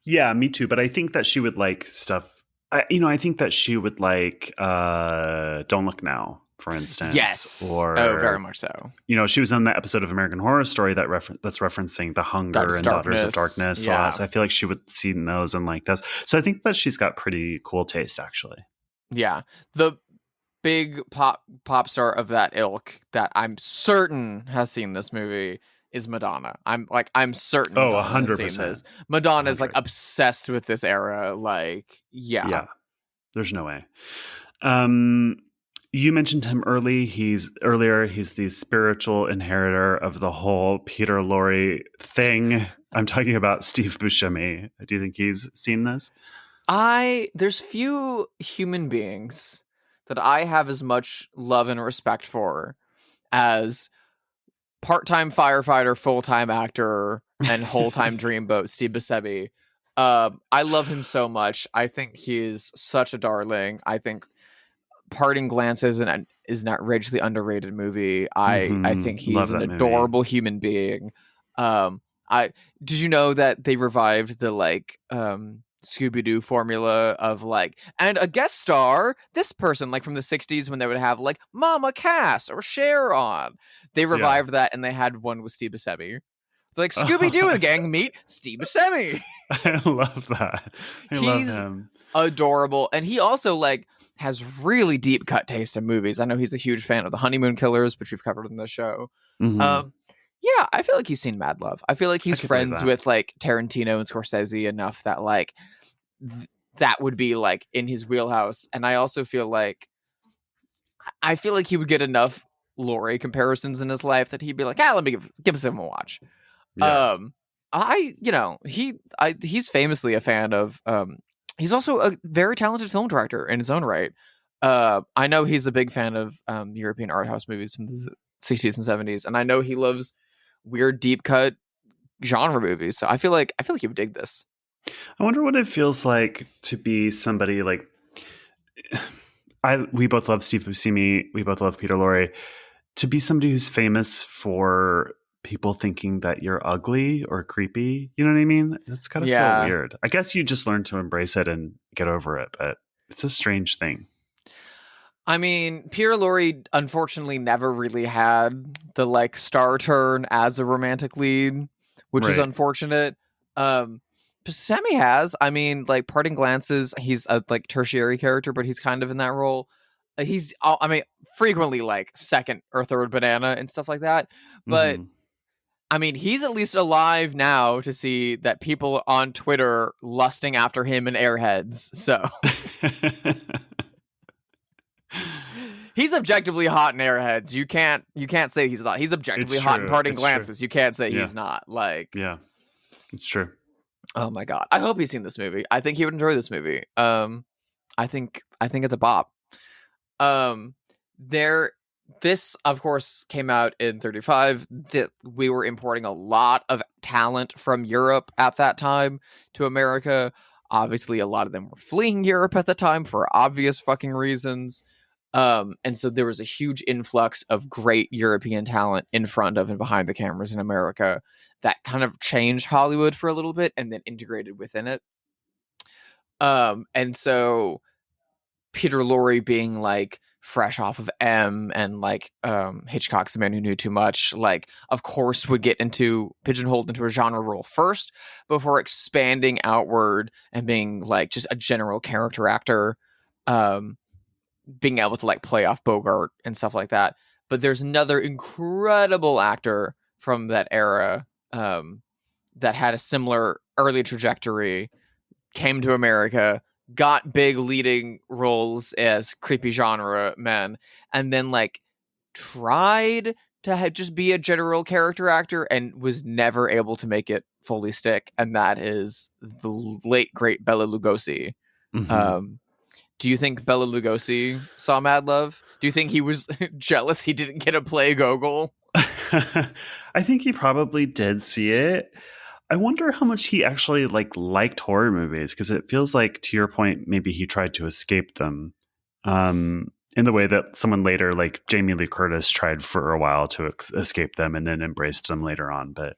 Yeah, me too. But I think that she would like stuff. I think that she would like Don't Look Now, for instance. Yes. Or very much so. She was in that episode of American Horror Story that's referencing The Hunger and Daughters of Darkness. Yeah. So I feel like she would see those and like this. So I think that she's got pretty cool taste, actually. Yeah. The big pop star of that ilk that I'm certain has seen this movie is Madonna. I'm certain. Oh, Madonna has 100%. seen this. Madonna's like obsessed with this era. Like, yeah. There's no way. You mentioned him earlier. He's the spiritual inheritor of the whole Peter Lorre thing. I'm talking about Steve Buscemi. Do you think he's seen this? There's few human beings that I have as much love and respect for as part-time firefighter, full-time actor, and whole-time dreamboat Steve Buscemi. I love him so much. I think he is such a darling. I think Parting Glances is an outrageously underrated movie. I think he's an adorable human being. Did you know that they revived the like Scooby-Doo formula of like, and a guest star, this person, like from the 60s when they would have like Mama Cass or Cher on. They revived that and they had one with Steve Buscemi. It's like Scooby-Doo and gang meet Steve Buscemi. I love that. I love him. Adorable. And he also like has really deep cut taste in movies. I know he's a huge fan of The Honeymoon Killers, which we've covered in the show. Mm-hmm. Yeah, I feel like he's seen Mad Love. I feel like he's friends with like Tarantino and Scorsese enough that like that would be like in his wheelhouse. And I also feel like he would get enough Lorre comparisons in his life that he'd be like, let me give him a watch. Yeah. He's famously a fan of. He's also a very talented film director in his own right. I know he's a big fan of European art house movies from the 60s and 70s, and I know he loves weird deep cut genre movies. So I feel like he would dig this. I wonder what it feels like to be somebody like. We both love Steve Buscemi. We both love Peter Lorre. To be somebody who's famous for people thinking that you're ugly or creepy, you know what I mean? That's kind of feel weird. I guess you just learn to embrace it and get over it, but it's a strange thing. I mean, Peter Lorre unfortunately never really had the like star turn as a romantic lead, which is unfortunate. Buscemi has. I mean, like Parting Glances, he's a like tertiary character, but he's kind of in that role. He's, I mean, frequently like second or third banana and stuff like that. But I mean, he's at least alive now to see that people on Twitter lusting after him in Airheads. So he's objectively hot in Airheads. You can't say he's not. He's objectively hot in Parting Glances. You can't say he's not. Like, yeah, it's true. Oh my god! I hope he's seen this movie. I think he would enjoy this movie. I think it's a bop. This of course came out in 1935. We were importing a lot of talent from Europe at that time to America. Obviously, a lot of them were fleeing Europe at the time for obvious fucking reasons. And so there was a huge influx of great European talent in front of and behind the cameras in America that kind of changed Hollywood for a little bit and then integrated within it. And so Peter Lorre being like fresh off of M and like Hitchcock's The Man Who Knew Too Much, like of course would get pigeonholed into a genre role first before expanding outward and being like just a general character actor, being able to like play off Bogart and stuff like that. But there's another incredible actor from that era that had a similar early trajectory, came to America, got big leading roles as creepy genre men, and then like tried to just be a general character actor and was never able to make it fully stick. And that is the late great Bela Lugosi. Do you think Bela Lugosi saw Mad Love? Do you think he was jealous he didn't get to play Gogol? I think he probably did see it. I wonder how much he actually liked horror movies, because it feels like, to your point, maybe he tried to escape them in the way that someone later, like Jamie Lee Curtis, tried for a while to escape them and then embraced them later on. But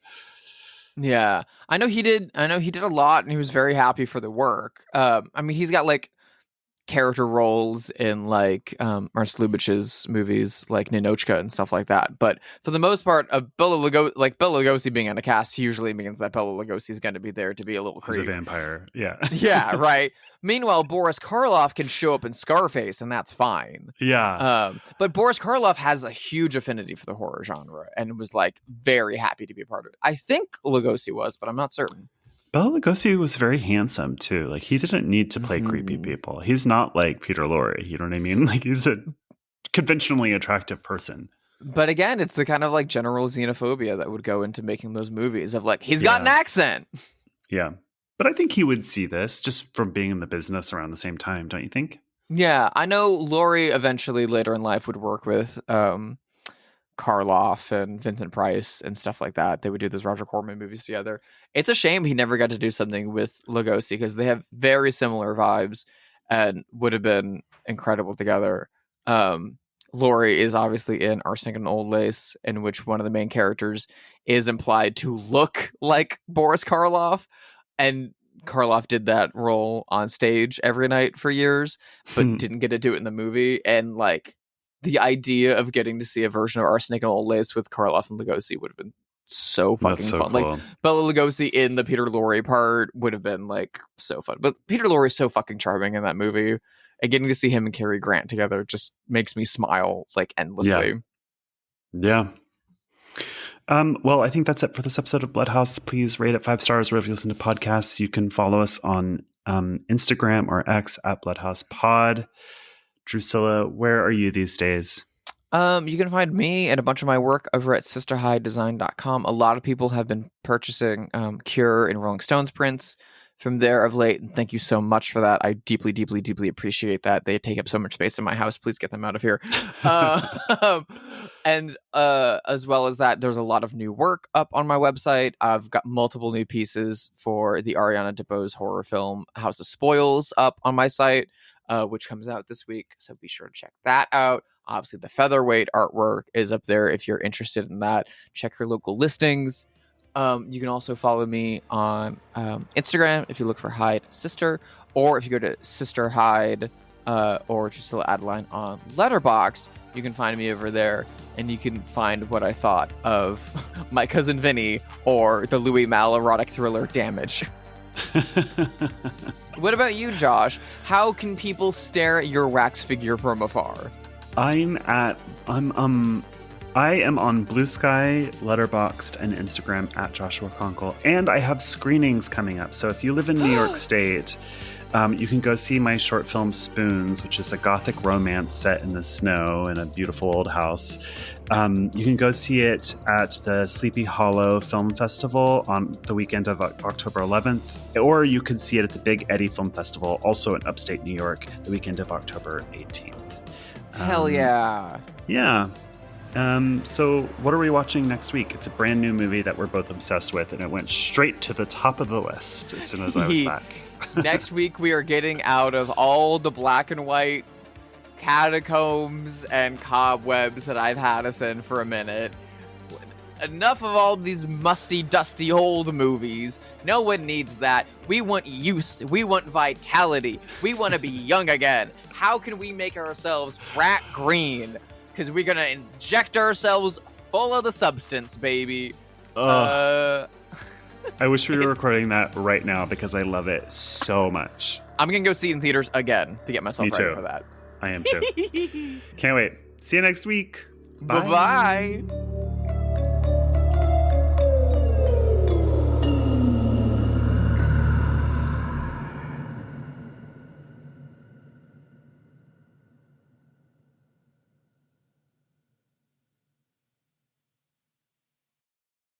yeah, I know he did a lot, and he was very happy for the work. I mean, he's got like character roles in like Ernst Lubitsch's movies like Ninotchka and stuff like that, but for the most part, Bela Lugosi being in a cast usually means that Bela Lugosi is going to be there to be a little creep. He's a vampire. Yeah. Yeah, right. Meanwhile, Boris Karloff can show up in Scarface, and that's fine. Yeah. But Boris Karloff has a huge affinity for the horror genre and was like very happy to be a part of it. I think Lugosi was, but I'm not certain. Bela Lugosi was very handsome too. Like, he didn't need to play creepy people. He's not like Peter Lorre. You know what I mean? Like, he's a conventionally attractive person. But again, it's the kind of like general xenophobia that would go into making those movies of like, he's got an accent. Yeah. But I think he would see this just from being in the business around the same time, don't you think? Yeah. I know Lorre eventually later in life would work with Karloff and Vincent Price and stuff like that. They would do those Roger Corman movies together. It's a shame he never got to do something with Lugosi, because they have very similar vibes and would have been incredible together. Lorre is obviously in Arsenic and Old Lace, in which one of the main characters is implied to look like Boris Karloff, and Karloff did that role on stage every night for years, but didn't get to do it in the movie. And like, the idea of getting to see a version of Arsenic and Old Lace with Karloff and Lugosi would have been so fucking fun. Cool. Like, Bela Lugosi in the Peter Lorre part would have been like so fun. But Peter Lorre is so fucking charming in that movie, and getting to see him and Cary Grant together just makes me smile like endlessly. Yeah. Well, I think that's it for this episode of Bloodhaus. Please rate it 5 stars wherever you listen to podcasts. You can follow us on Instagram or X at Bloodhaus Pod. Drusilla, where are you these days? You can find me and a bunch of my work over at sisterhidedesign.com. A lot of people have been purchasing Cure and Rolling Stones prints from there of late, and thank you so much for that. I deeply, deeply, deeply appreciate that. They take up so much space in my house. Please get them out of here. And as well as that, there's a lot of new work up on my website. I've got multiple new pieces for the Ariana DeBose horror film House of Spoils up on my site, which comes out this week, so be sure to check that out. Obviously, the Featherweight artwork is up there if you're interested in that. Check your local listings. You can also follow me on Instagram if you look for Hyde Sister, or if you go to Sister Hyde or Drusilla Adeline on Letterboxd, you can find me over there, and you can find what I thought of My Cousin Vinny or the Louis Malle erotic thriller Damage. What about you, Josh? How can people stare at your wax figure from afar? I am on Blue Sky, Letterboxd, and Instagram at Joshua Conkel, and I have screenings coming up. So if you live in New York State, you can go see my short film Spoons, which is a gothic romance set in the snow in a beautiful old house. You can go see it at the Sleepy Hollow Film Festival on the weekend of October 11th, or you can see it at the Big Eddy Film Festival, also in upstate New York, the weekend of October 18th. Hell yeah. Yeah. So what are we watching next week? It's a brand new movie that we're both obsessed with, and it went straight to the top of the list as soon as I was back. Next week, we are getting out of all the black and white catacombs and cobwebs that I've had us in for a minute. Enough of all these musty, dusty old movies. No one needs that. We want youth. We want vitality. We want to be young again. How can we make ourselves rat green? Because we're going to inject ourselves full of the substance, baby. I wish we were recording that right now because I love it so much. I'm going to go see it in theaters again to get myself ready for that. I am too. Can't wait. See you next week. Bye-bye.